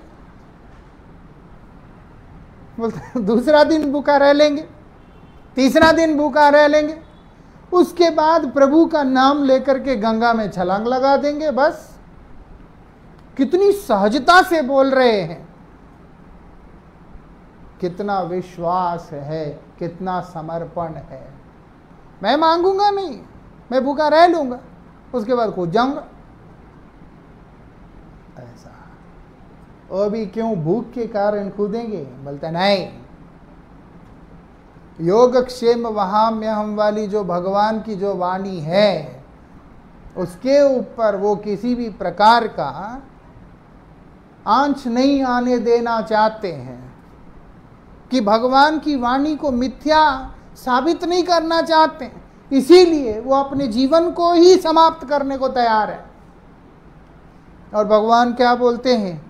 बोलते दूसरा दिन भूखा रह लेंगे, तीसरा दिन भूखा रह लेंगे, उसके बाद प्रभु का नाम लेकर के गंगा में छलांग लगा देंगे। बस कितनी सहजता से बोल रहे हैं, कितना विश्वास है, कितना समर्पण है। मैं मांगूंगा नहीं, मैं भूखा रह लूंगा, उसके बाद कूद जाऊंगा। ऐसा वो भी क्यों भूख के कारण कूदेंगे? बोलते नहीं, योगक्षेम वहाम्य हम वाली जो भगवान की जो वाणी है, उसके ऊपर वो किसी भी प्रकार का आंच नहीं आने देना चाहते हैं, कि भगवान की वाणी को मिथ्या साबित नहीं करना चाहते, इसीलिए वो अपने जीवन को ही समाप्त करने को तैयार है। और भगवान क्या बोलते हैं?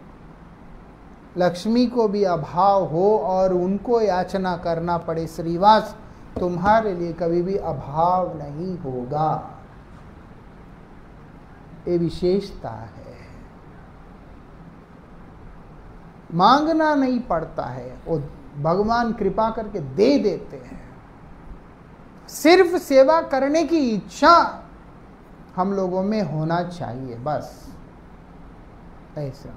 लक्ष्मी को भी अभाव हो और उनको याचना करना पड़े। श्रीवास तुम्हारे लिए कभी भी अभाव नहीं होगा। ये विशेषता है। मांगना नहीं पड़ता है, वो भगवान कृपा करके दे देते हैं। सिर्फ सेवा करने की इच्छा हम लोगों में होना चाहिए, बस ऐसा।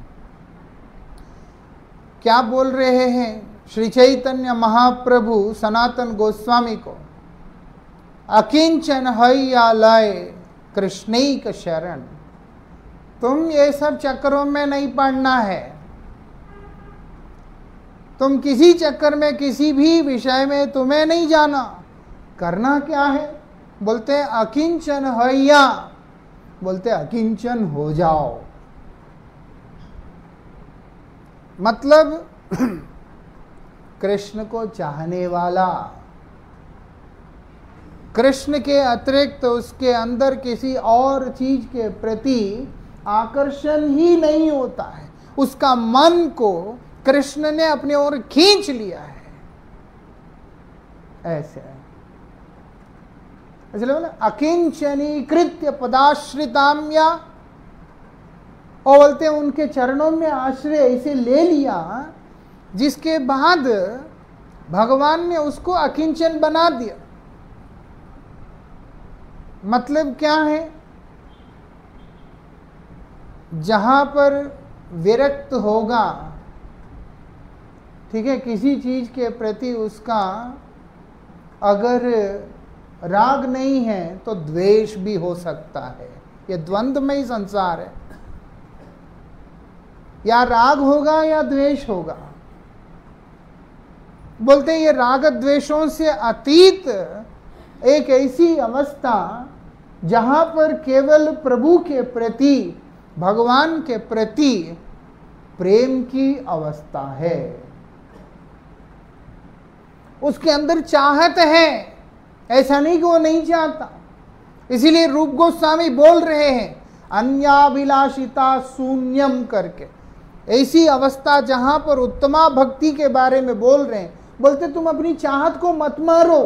क्या बोल रहे हैं श्री चैतन्य महाप्रभु सनातन गोस्वामी को? अकिंचन हय्यालय कृष्णैक शरण। तुम ये सब चक्करों में नहीं पड़ना है। तुम किसी चक्कर में, किसी भी विषय में तुम्हें नहीं जाना। करना क्या है? बोलते हैं अकिंचन हय्या, बोलते अकिंचन हो जाओ। मतलब कृष्ण को चाहने वाला, कृष्ण के अतिरिक्त उसके अंदर किसी और चीज के प्रति आकर्षण ही नहीं होता है। उसका मन को कृष्ण ने अपनी ओर खींच लिया है। ऐसे इसलिए बोले अकिंचनी कृत्य पदाश्रिताम्या, और बोलते हैं उनके चरणों में आश्रय ऐसे ले लिया जिसके बाद भगवान ने उसको अकिंचन बना दिया। मतलब क्या है? जहां पर विरक्त होगा, ठीक है, किसी चीज के प्रति उसका अगर राग नहीं है तो द्वेष भी हो सकता है। ये द्वंद्वमय संसार है, या राग होगा या द्वेष होगा। बोलते हैं ये राग द्वेषों से अतीत एक ऐसी अवस्था जहां पर केवल प्रभु के प्रति, भगवान के प्रति प्रेम की अवस्था है। उसके अंदर चाहत है, ऐसा नहीं कि वो नहीं चाहता। इसीलिए रूप गोस्वामी बोल रहे हैं अन्याभिलाषिता शून्यम करके, ऐसी अवस्था जहां पर उत्तमा भक्ति के बारे में बोल रहे हैं। बोलते तुम अपनी चाहत को मत मारो,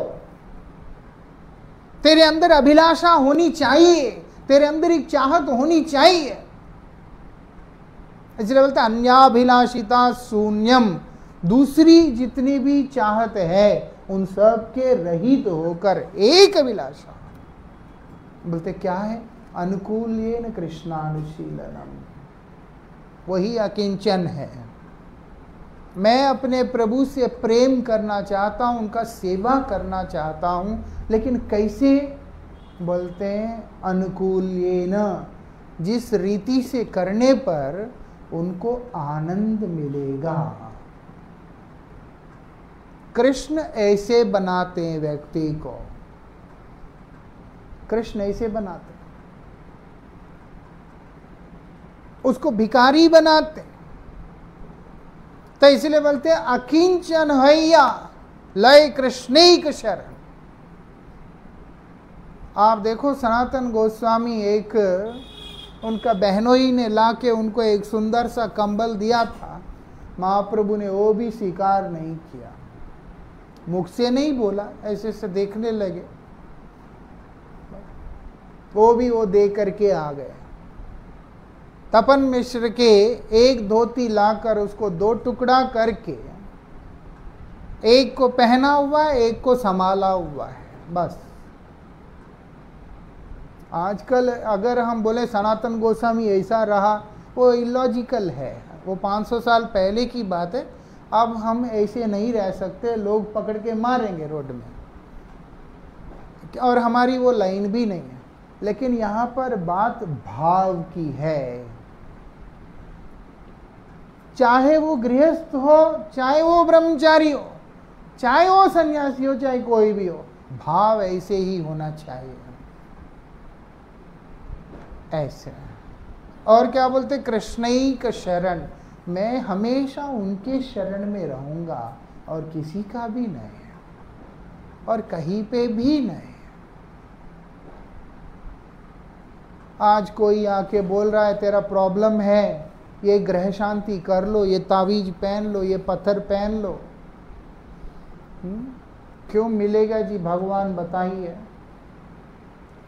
तेरे अंदर अभिलाषा होनी चाहिए, तेरे अंदर एक चाहत होनी चाहिए। इसलिए बोलते अन्याभिलाषिता शून्यम, दूसरी जितनी भी चाहत है उन सब के रहित होकर एक अभिलाषा। बोलते क्या है? अनुकूल्येन कृष्णानुशीलनम, वही अकिंचन है। मैं अपने प्रभु से प्रेम करना चाहता हूं, उनका सेवा करना चाहता हूं, लेकिन कैसे? बोलते हैं अनुकूल्येन, जिस रीति से करने पर उनको आनंद मिलेगा। कृष्ण ऐसे बनाते हैं व्यक्ति को, कृष्ण ऐसे बनाते, उसको भिखारी बनाते। तो इसलिए बोलते हैं अकिंचन हय्या लय कृष्णैक शरण। आप देखो सनातन गोस्वामी, एक उनका बहनोई ने लाके उनको एक सुंदर सा कंबल दिया था, महाप्रभु ने वो भी स्वीकार नहीं किया, मुख से नहीं बोला, ऐसे से देखने लगे, वो भी वो दे करके आ गए। तपन मिश्र के एक धोती लाकर उसको दो टुकड़ा करके, एक को पहना हुआ है, एक को संभाला हुआ है, बस। आजकल अगर हम बोले सनातन गोस्वामी ऐसा रहा, वो इलॉजिकल है, वो 500 साल पहले की बात है। अब हम ऐसे नहीं रह सकते, लोग पकड़ के मारेंगे रोड में, और हमारी वो लाइन भी नहीं है। लेकिन यहाँ पर बात भाव की है, चाहे वो गृहस्थ हो, चाहे वो ब्रह्मचारी हो, चाहे वो सन्यासी हो, चाहे कोई भी हो, भाव ऐसे ही होना चाहिए, ऐसे। और क्या बोलते? कृष्णैक शरण, मैं हमेशा उनके शरण में रहूंगा और किसी का भी नहीं, और कहीं पे भी नहीं। आज कोई आके बोल रहा है तेरा प्रॉब्लम है, ये ग्रह शांति कर लो, ये तावीज पहन लो, ये पत्थर पहन लो, क्यों मिलेगा जी, भगवान बताइए।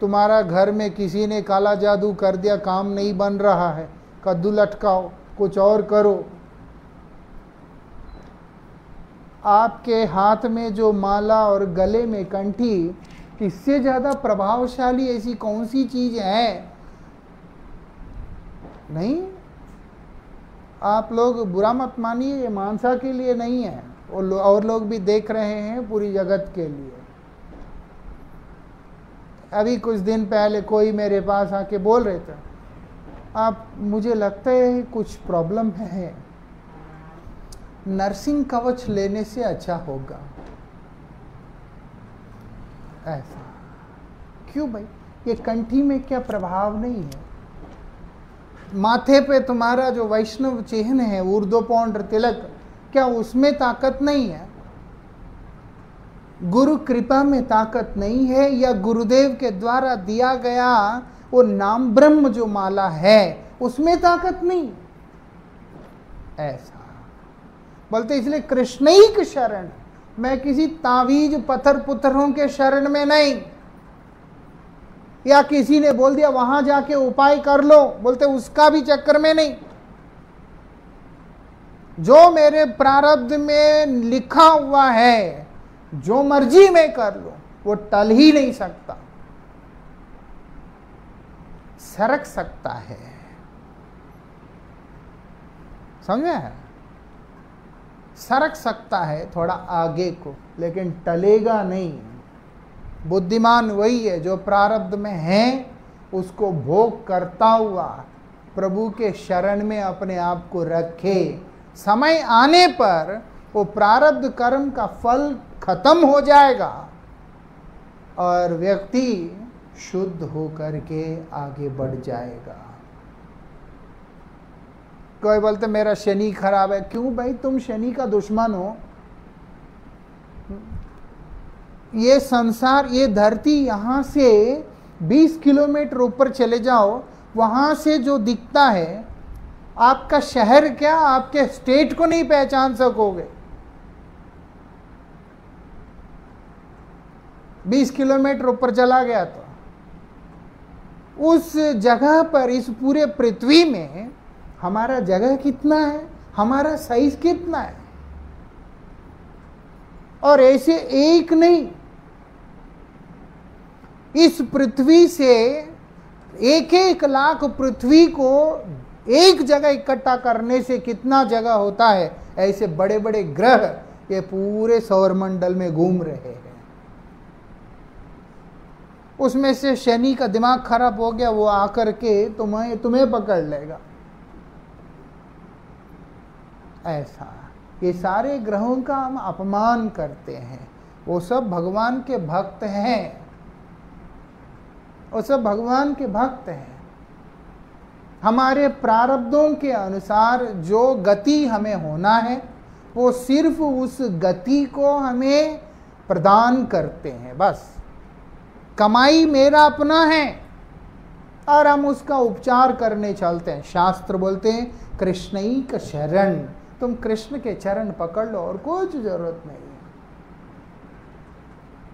तुम्हारा घर में किसी ने काला जादू कर दिया, काम नहीं बन रहा है, कद्दू लटकाओ, कुछ और करो। आपके हाथ में जो माला और गले में कंठी, इससे ज़्यादा प्रभावशाली ऐसी कौन सी चीज़ है? नहीं, आप लोग बुरा मत मानिए, ये मानसा के लिए नहीं है, और लोग भी देख रहे हैं, पूरी जगत के लिए। अभी कुछ दिन पहले कोई मेरे पास आके बोल रहे थे, आप, मुझे लगता है कुछ प्रॉब्लम है, नर्सिंग कवच लेने से अच्छा होगा। ऐसा क्यों भाई? ये कंठी में क्या प्रभाव नहीं है? माथे पे तुम्हारा जो वैष्णव चिन्ह है, ऊर्ध्वपौंड्र तिलक, क्या उसमें ताकत नहीं है? गुरु कृपा में ताकत नहीं है? या गुरुदेव के द्वारा दिया गया वो नाम ब्रह्म जो माला है उसमें ताकत नहीं? ऐसा बोलते, इसलिए कृष्ण ही की शरण, मैं किसी तावीज पत्थर पुत्रों के शरण में नहीं। या किसी ने बोल दिया वहां जाके उपाय कर लो, बोलते उसका भी चक्कर में नहीं। जो मेरे प्रारब्ध में लिखा हुआ है, जो मर्जी मैं कर लो, वो टल ही नहीं सकता, सरक सकता है। समझे? सरक सकता है थोड़ा आगे को, लेकिन टलेगा नहीं। बुद्धिमान वही है जो प्रारब्ध में है उसको भोग करता हुआ प्रभु के शरण में अपने आप को रखे। समय आने पर वो प्रारब्ध कर्म का फल खत्म हो जाएगा और व्यक्ति शुद्ध होकर के आगे बढ़ जाएगा। कोई बोलते मेरा शनि खराब है। क्यों भाई, तुम शनि का दुश्मन हो? ये संसार, ये धरती, यहां से 20 किलोमीटर ऊपर चले जाओ, वहां से जो दिखता है, आपका शहर क्या, आपके स्टेट को नहीं पहचान सकोगे। 20 किलोमीटर ऊपर चला गया तो उस जगह पर, इस पूरे पृथ्वी में हमारा जगह कितना है, हमारा साइज कितना है। और ऐसे एक नहीं, इस पृथ्वी से 1-1 लाख पृथ्वी को एक जगह इकट्ठा करने से कितना जगह होता है। ऐसे बड़े बड़े ग्रह ये पूरे सौरमंडल में घूम रहे हैं। उसमें से शनि का दिमाग खराब हो गया, वो आकर के तुम्हें पकड़ लेगा। ऐसा ये सारे ग्रहों का हम अपमान करते हैं। वो सब भगवान के भक्त हैं, वो सब भगवान के भक्त हैं। हमारे प्रारब्धों के अनुसार जो गति हमें होना है, वो सिर्फ उस गति को हमें प्रदान करते हैं। बस कमाई मेरा अपना है और हम उसका उपचार करने चलते हैं। शास्त्र बोलते हैं कृष्णैक शरण, तुम कृष्ण के चरण पकड़ लो और कुछ जरूरत नहीं है।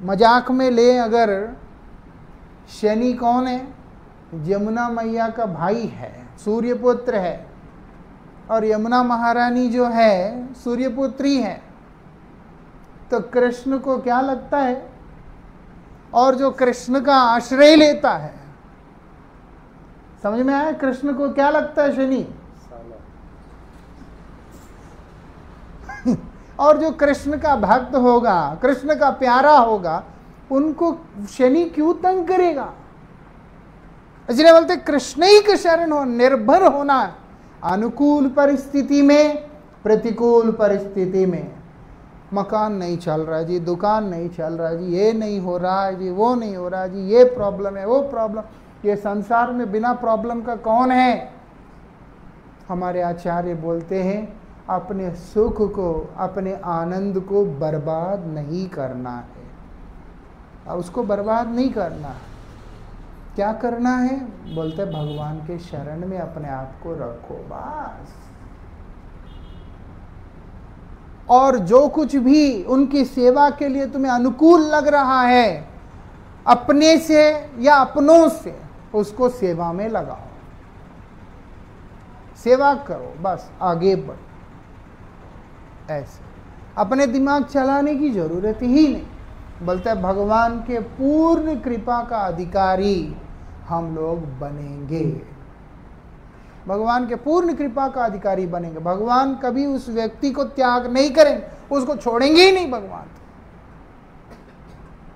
मजाक में ले, अगर शनि कौन है? यमुना मैया का भाई है, सूर्यपुत्र है, और यमुना महारानी जो है सूर्यपुत्री है। तो कृष्ण को क्या लगता है? और जो कृष्ण का आश्रय लेता है, समझ में आया? कृष्ण को क्या लगता है? शनि। और जो कृष्ण का भक्त होगा, कृष्ण का प्यारा होगा, उनको शनि क्यों तंग करेगा? इसलिए बोलते कृष्ण ही के शरण हो, निर्भर होना। अनुकूल परिस्थिति में, प्रतिकूल परिस्थिति में। मकान नहीं चल रहा जी, दुकान नहीं चल रहा जी, ये नहीं हो रहा है जी, वो नहीं हो रहा जी, ये प्रॉब्लम है, वो प्रॉब्लम। ये संसार में बिना प्रॉब्लम का कौन है? हमारे आचार्य बोलते हैं अपने सुख को, अपने आनंद को बर्बाद नहीं करना है। उसको बर्बाद नहीं करना है। क्या करना है? बोलते भगवान के शरण में अपने आप को रखो, बस। और जो कुछ भी उनकी सेवा के लिए तुम्हें अनुकूल लग रहा है अपने से या अपनों से, उसको सेवा में लगाओ, सेवा करो, बस आगे बढ़ो। ऐसे अपने दिमाग चलाने की जरूरत ही नहीं। बोलते हैं भगवान के पूर्ण कृपा का अधिकारी हम लोग बनेंगे, भगवान के पूर्ण कृपा का अधिकारी बनेंगे। भगवान कभी उस व्यक्ति को त्याग नहीं करेंगे, उसको छोड़ेंगे ही नहीं भगवान,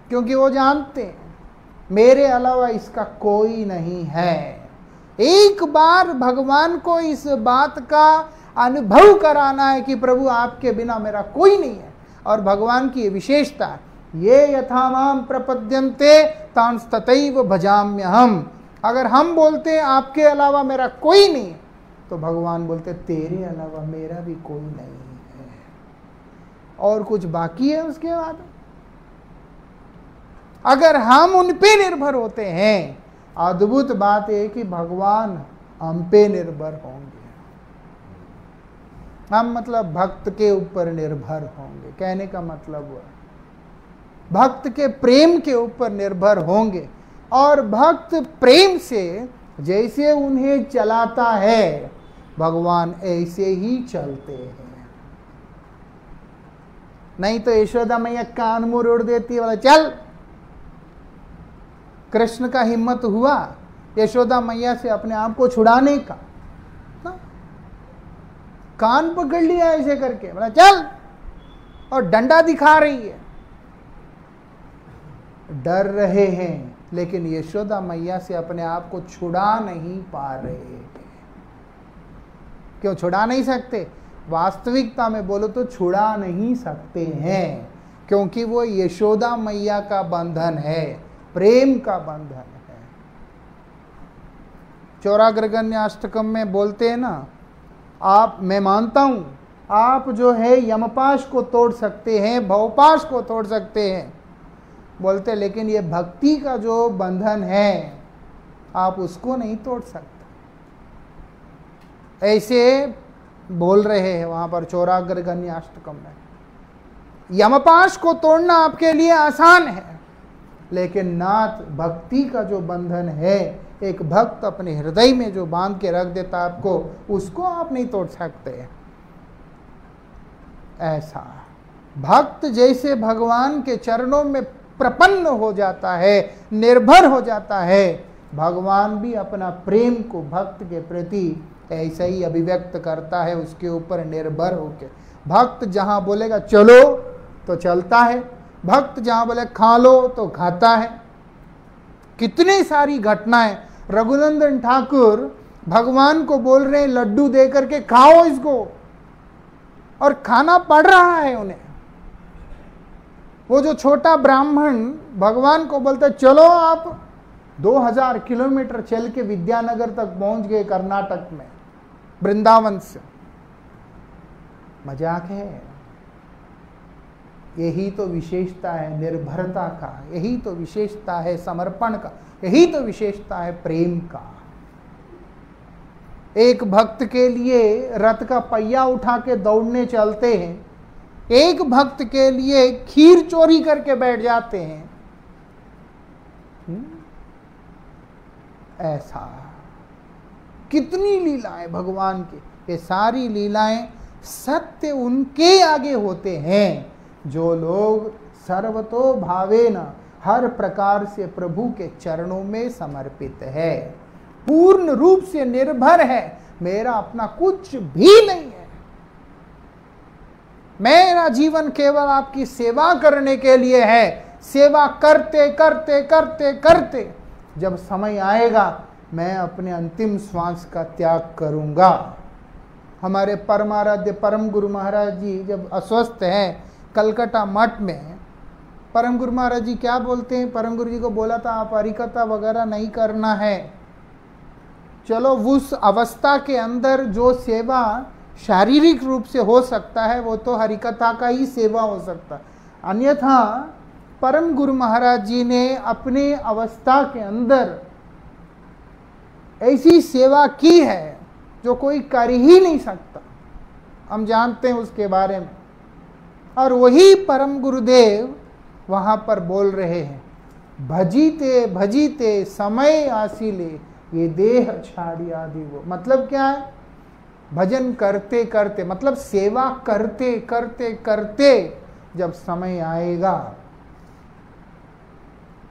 क्योंकि वो जानते हैं मेरे अलावा इसका कोई नहीं है। एक बार भगवान को इस बात का अनुभव कराना है कि प्रभु आपके बिना मेरा कोई नहीं है। और भगवान की ये विशेषता है, ये यथा माम प्रपद्यन्ते तांस्ततैव भजाम्यहम्। अगर हम बोलते हैं आपके अलावा मेरा कोई नहीं है, तो भगवान बोलते तेरे अलावा मेरा भी कोई नहीं है। और कुछ बाकी है उसके बाद? अगर हम उन पे निर्भर होते हैं, अद्भुत बात है कि भगवान हम पे निर्भर होंगे। हम मतलब भक्त के ऊपर निर्भर होंगे, कहने का मतलब हुआ भक्त के प्रेम के ऊपर निर्भर होंगे। और भक्त प्रेम से जैसे उन्हें चलाता है, भगवान ऐसे ही चलते हैं। नहीं तो यशोदा मैया कान मुंह रोड़ देती है, बोला चल। कृष्ण का हिम्मत हुआ यशोदा मैया से अपने आप को छुड़ाने का, ना? कान पकड़ लिया ऐसे करके, बोला चल, और डंडा दिखा रही है। डर रहे हैं, लेकिन यशोदा मैया से अपने आप को छुड़ा नहीं पा रहे हैं। क्यों छुड़ा नहीं सकते? वास्तविकता में बोलो तो छुड़ा नहीं सकते हैं, क्योंकि वो यशोदा मैया का बंधन है, प्रेम का बंधन है। चौराग्रगण्याष्टकम में बोलते हैं ना, आप, मैं मानता हूं आप जो है यमपाश को तोड़ सकते हैं, भवपाश को तोड़ सकते हैं, बोलते, लेकिन ये भक्ति का जो बंधन है आप उसको नहीं तोड़ सकते। ऐसे बोल रहे हैं वहां पर चौराग्रगण्याष्टकम में। यमपाश को तोड़ना आपके लिए आसान है, लेकिन नाथ भक्ति का जो बंधन है, एक भक्त अपने हृदय में जो बांध के रख देता आपको, उसको आप नहीं तोड़ सकते। ऐसा भक्त जैसे भगवान के चरणों में प्रपन्न हो जाता है, निर्भर हो जाता है, भगवान भी अपना प्रेम को भक्त के प्रति ऐसा ही अभिव्यक्त करता है, उसके ऊपर निर्भर होकर। भक्त जहां बोलेगा चलो तो चलता है, भक्त जहां बोले खा लो तो खाता है। कितनी सारी घटनाएं, रघुनंदन ठाकुर भगवान को बोल रहे हैं लड्डू दे करके खाओ इसको, और खाना पड़ रहा है उन्हें। वो जो छोटा ब्राह्मण भगवान को बोलता चलो, आप 2000 किलोमीटर चल के विद्यानगर तक पहुंच गए कर्नाटक में, वृंदावन से। मजाक है? यही तो विशेषता है निर्भरता का, यही तो विशेषता है समर्पण का, यही तो विशेषता है प्रेम का। एक भक्त के लिए रथ का पहिया उठा के दौड़ने चलते हैं, एक भक्त के लिए खीर चोरी करके बैठ जाते हैं। ऐसा कितनी लीलाएं भगवान की, ये सारी लीलाएं सत्य उनके आगे होते हैं जो लोग सर्वतो भावेन हर प्रकार से प्रभु के चरणों में समर्पित है, पूर्ण रूप से निर्भर है। मेरा अपना कुछ भी नहीं है, मेरा जीवन केवल आपकी सेवा करने के लिए है। सेवा करते करते करते करते जब समय आएगा मैं अपने अंतिम श्वास का त्याग करूंगा। हमारे परमाराध्य परम गुरु महाराज जी जब अस्वस्थ हैं कलकत्ता मठ में, परम गुरु महाराज जी क्या बोलते हैं? परम गुरु जी को बोला था आप हरिकथा वगैरह नहीं करना है। चलो उस अवस्था के अंदर जो सेवा शारीरिक रूप से हो सकता है वो तो हरिकथा का ही सेवा हो सकता है, अन्यथा परम गुरु महाराज जी ने अपने अवस्था के अंदर ऐसी सेवा की है जो कोई कर ही नहीं सकता। हम जानते हैं उसके बारे में। और वही परम गुरुदेव वहां पर बोल रहे हैं, भजीते भजीते समय आसीले ये देह छाड़िया दिवो। मतलब क्या है? भजन करते करते, मतलब सेवा करते करते करते जब समय आएगा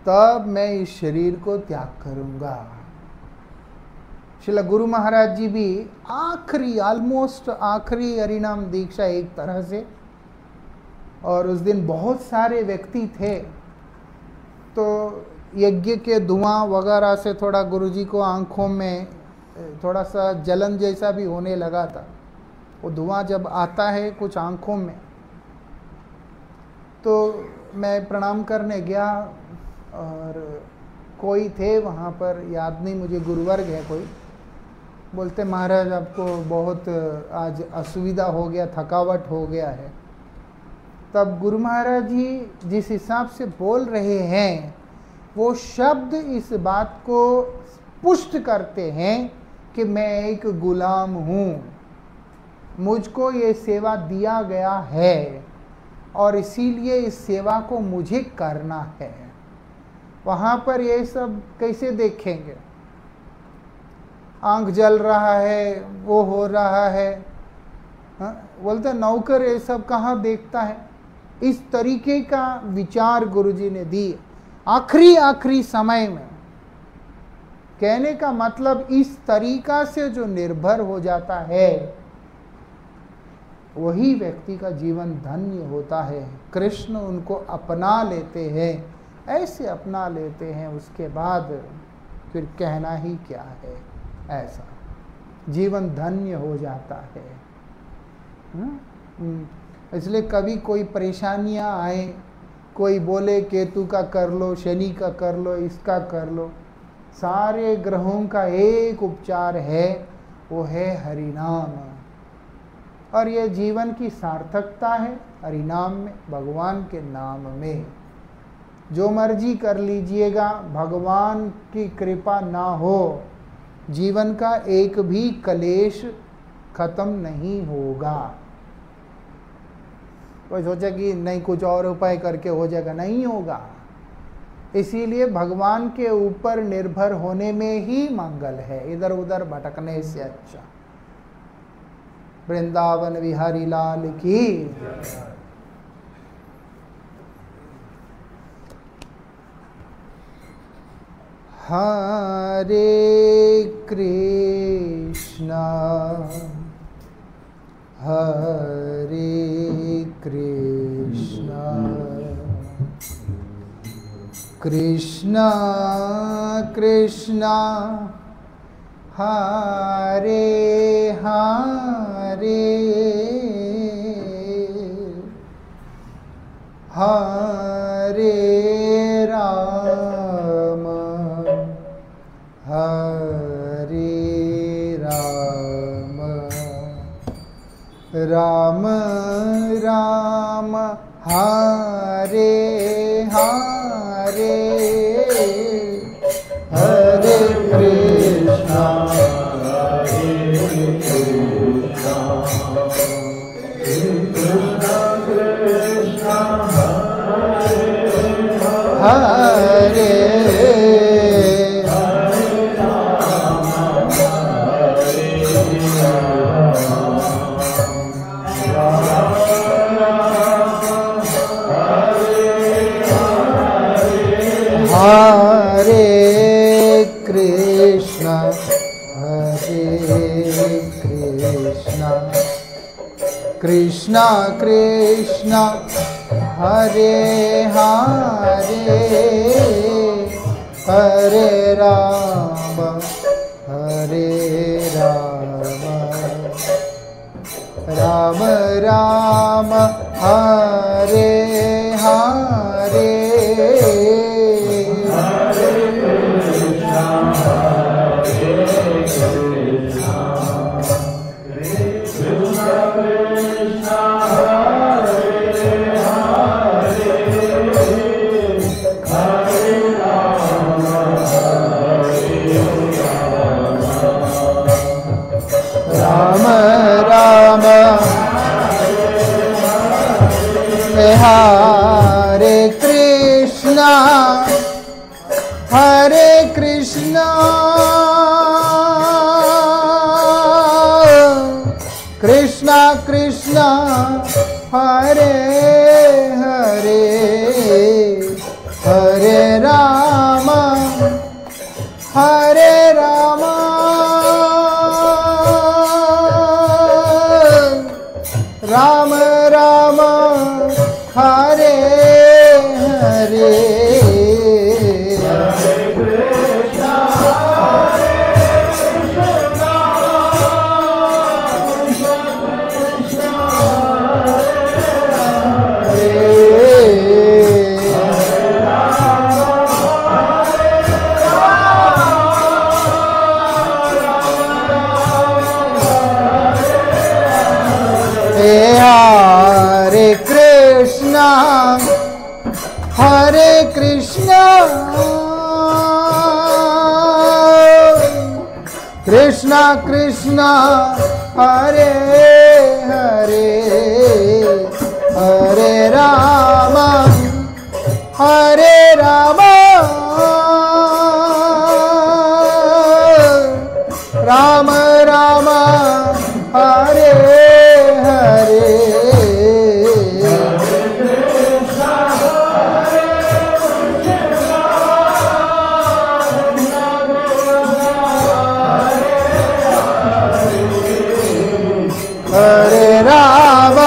तब मैं इस शरीर को त्याग करूंगा। श्रील गुरु महाराज जी भी आखिरी, ऑलमोस्ट आखिरी हरिनाम दीक्षा एक तरह से, और उस दिन बहुत सारे व्यक्ति थे, तो यज्ञ के धुआं वगैरह से थोड़ा गुरुजी को आंखों में थोड़ा सा जलन जैसा भी होने लगा था। वो धुआं जब आता है कुछ आंखों में, तो मैं प्रणाम करने गया और कोई थे वहाँ पर, याद नहीं मुझे, गुरुवर्ग है कोई, बोलते महाराज आपको बहुत आज असुविधा हो गया, थकावट हो गया है। तब गुरु महाराज जी जिस हिसाब से बोल रहे हैं वो शब्द इस बात को पुष्ट करते हैं कि मैं एक गुलाम हूँ, मुझको ये सेवा दिया गया है और इसीलिए इस सेवा को मुझे करना है। वहाँ पर ये सब कैसे देखेंगे? आंख जल रहा है, वो हो रहा है, बोलते नौकर ये सब कहाँ देखता है? इस तरीके का विचार गुरुजी ने दी आखिरी समय में। कहने का मतलब इस तरीका से जो निर्भर हो जाता है वही व्यक्ति का जीवन धन्य होता है। कृष्ण उनको अपना लेते हैं, ऐसे अपना लेते हैं, उसके बाद फिर कहना ही क्या है, ऐसा जीवन धन्य हो जाता है। इसलिए कभी कोई परेशानियां आए, कोई बोले केतु का कर लो, शनि का कर लो, इसका कर लो, सारे ग्रहों का एक उपचार है, वो है हरिनाम। और ये जीवन की सार्थकता है हरिनाम में, भगवान के नाम में। जो मर्जी कर लीजिएगा, भगवान की कृपा ना हो जीवन का एक भी कलेश खत्म नहीं होगा। कोई सोचे कि नहीं कुछ और उपाय करके हो जाएगा, नहीं होगा। इसीलिए भगवान के ऊपर निर्भर होने में ही मंगल है, इधर उधर भटकने से अच्छा। वृंदावन विहारी लाल की। हरे कृष्णा हरे कृष्णा कृष्णा कृष्णा हरे हरे हरे राम हरे राम राम राम हरे हरे हरे कृष्णा हरे हरे कृष्णा कृष्णा कृष्णा हरे हरे हरे राम राम राम हरे हरे राम राम कृष्ण हरे हरे हरे राम राम राम हरे हरे। हरे कृष्णा कृष्णा कृष्णा हरे हरे हरे राम राम राम हरे हरे। हरे राम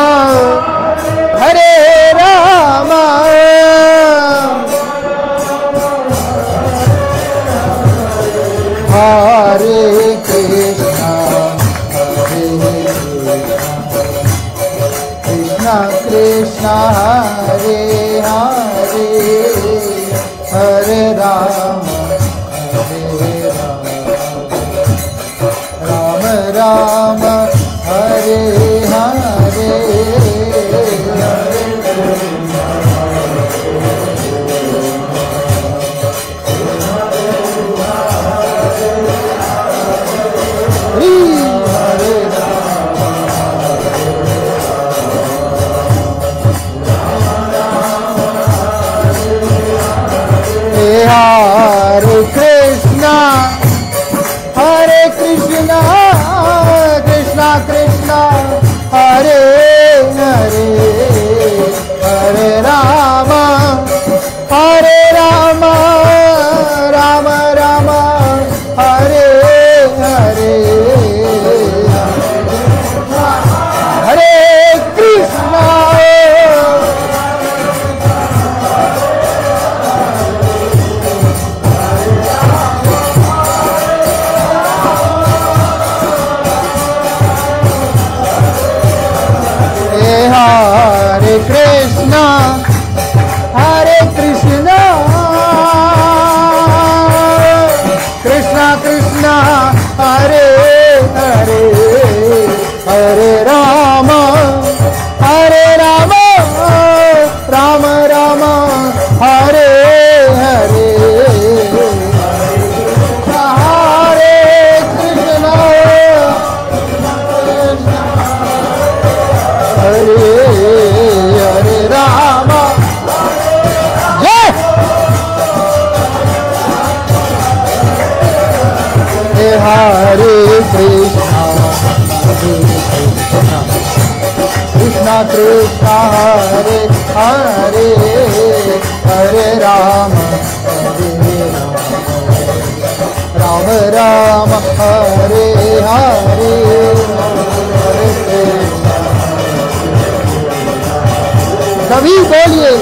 हरे कृष्णा कृष्णा कृष्णा हरे हरे हरे राम राम राम हरे हरे। हरे कृष्णा कृष्णा कृष्णा हरे हरे हरे राम राम राम हरे हरे। हरे कृष्णा हरे कृष्णा कृष्णा कृष्णा हरे हरे हरे राम राम राम हरे हरे। हरे कृष्णा हरे हरे राम जय हरे कृष्णा कृष्णा कृष्णा हरे हरे हरे राम राम राम हरे हरे हरे कृष्णा। सभी बोलिए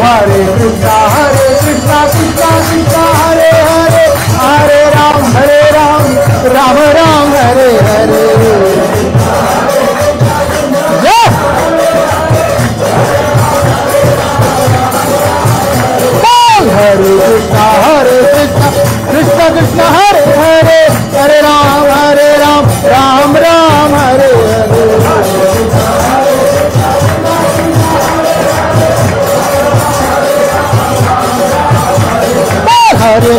हरे कृष्णा कृष्णा कृष्णा हरे हरे हरे राम राम राम हरे हरे। हरे कृष्णा कृष्णा कृष्णा हरे हरे हरे राम राम राम हरे हरे। हरे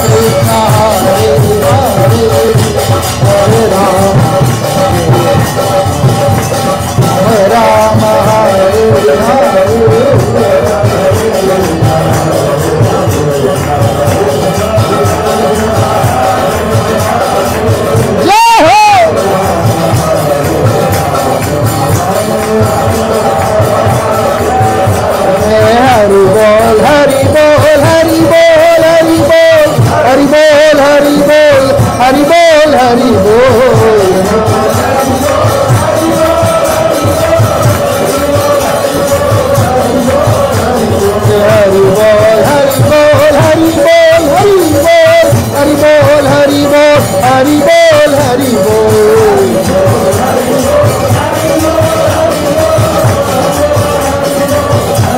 कृष्णा हरे हरे हरे राम हरे हरे हरि बोल हरि बोल हरि बोल हरि बोल हरि बोल हरि बोल हरि बोल हरि बोल हरि बोल हरि बोल हरि बोल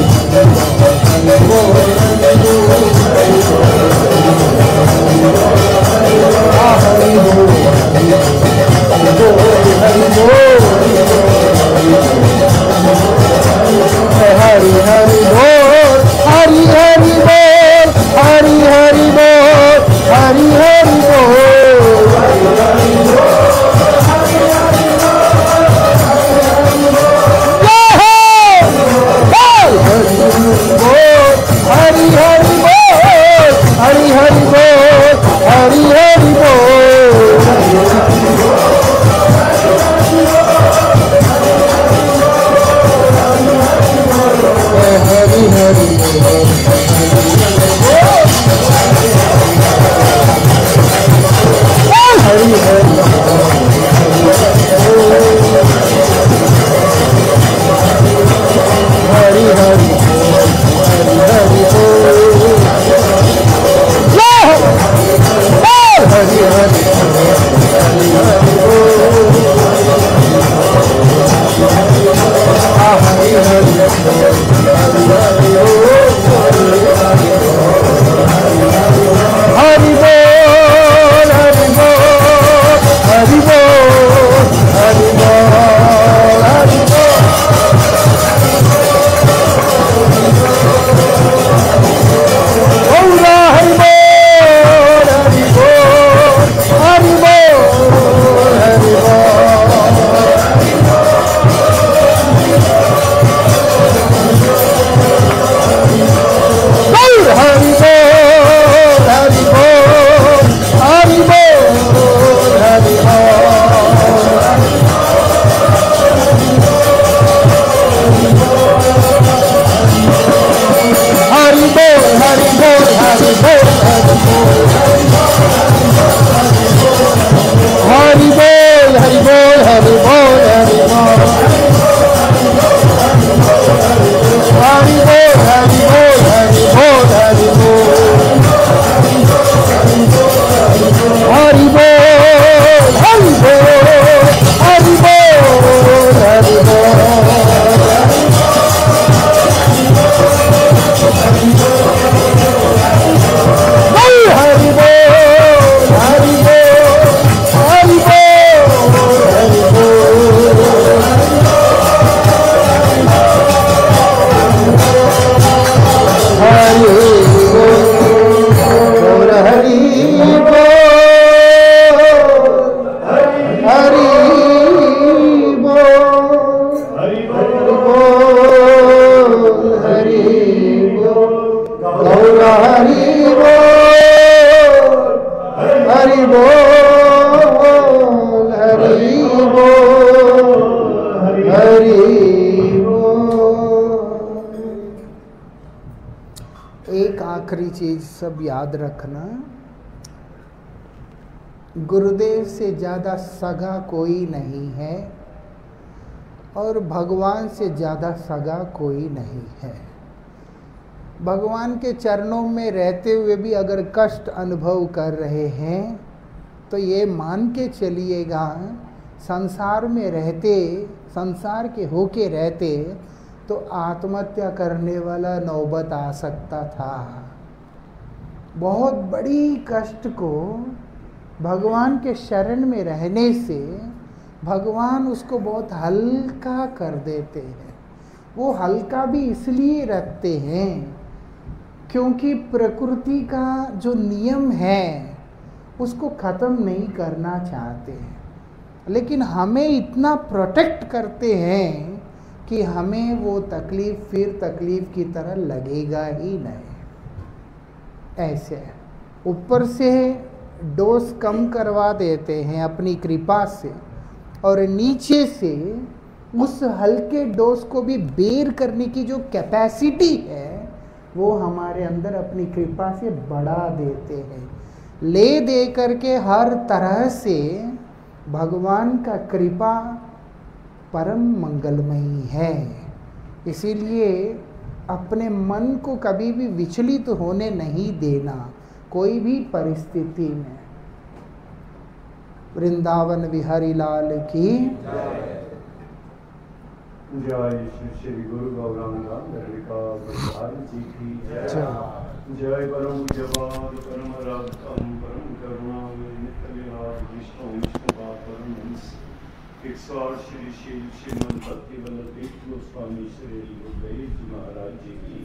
हरि बोल हरि बोल हरि बोल हरि बोल हरि हरि बोल हरि हरि बोल हरि हरि बोल हरि हरि बोल हरि हरि बोल हरि हरि बोल हरि हरि बोल हरि हरि हरि हरि हरि हरि हरि हरि हरि एक आखिरी चीज सब याद रखना, गुरुदेव से ज़्यादा सगा कोई नहीं है और भगवान से ज़्यादा सगा कोई नहीं है। भगवान के चरणों में रहते हुए भी अगर कष्ट अनुभव कर रहे हैं तो ये मान के चलिएगा, संसार में रहते, संसार के होके रहते तो आत्महत्या करने वाला नौबत आ सकता था। बहुत बड़ी कष्ट को भगवान के शरण में रहने से भगवान उसको बहुत हल्का कर देते हैं। वो हल्का भी इसलिए रखते हैं क्योंकि प्रकृति का जो नियम है उसको ख़त्म नहीं करना चाहते हैं, लेकिन हमें इतना प्रोटेक्ट करते हैं कि हमें वो तकलीफ़ फिर तकलीफ़ की तरह लगेगा ही नहीं। ऐसे ऊपर से डोज कम करवा देते हैं अपनी कृपा से, और नीचे से उस हल्के डोज को भी बेर करने की जो कैपेसिटी है वो हमारे अंदर अपनी कृपा से बढ़ा देते हैं। ले दे करके हर तरह से भगवान का कृपा परम मंगलमयी है। इसीलिए अपने मन को कभी भी विचलित होने नहीं देना कोई भी परिस्थिति में। वृंदावन बिहारी लाल की
जय श्री गुरु गौरांग जी की जय। जय परम जवाद परम राधम परम करुणा विष्णु परम हंस श्री श्रीमद भक्ति वल्लभ स्वामी श्री गुरुदेव जी महाराज जी की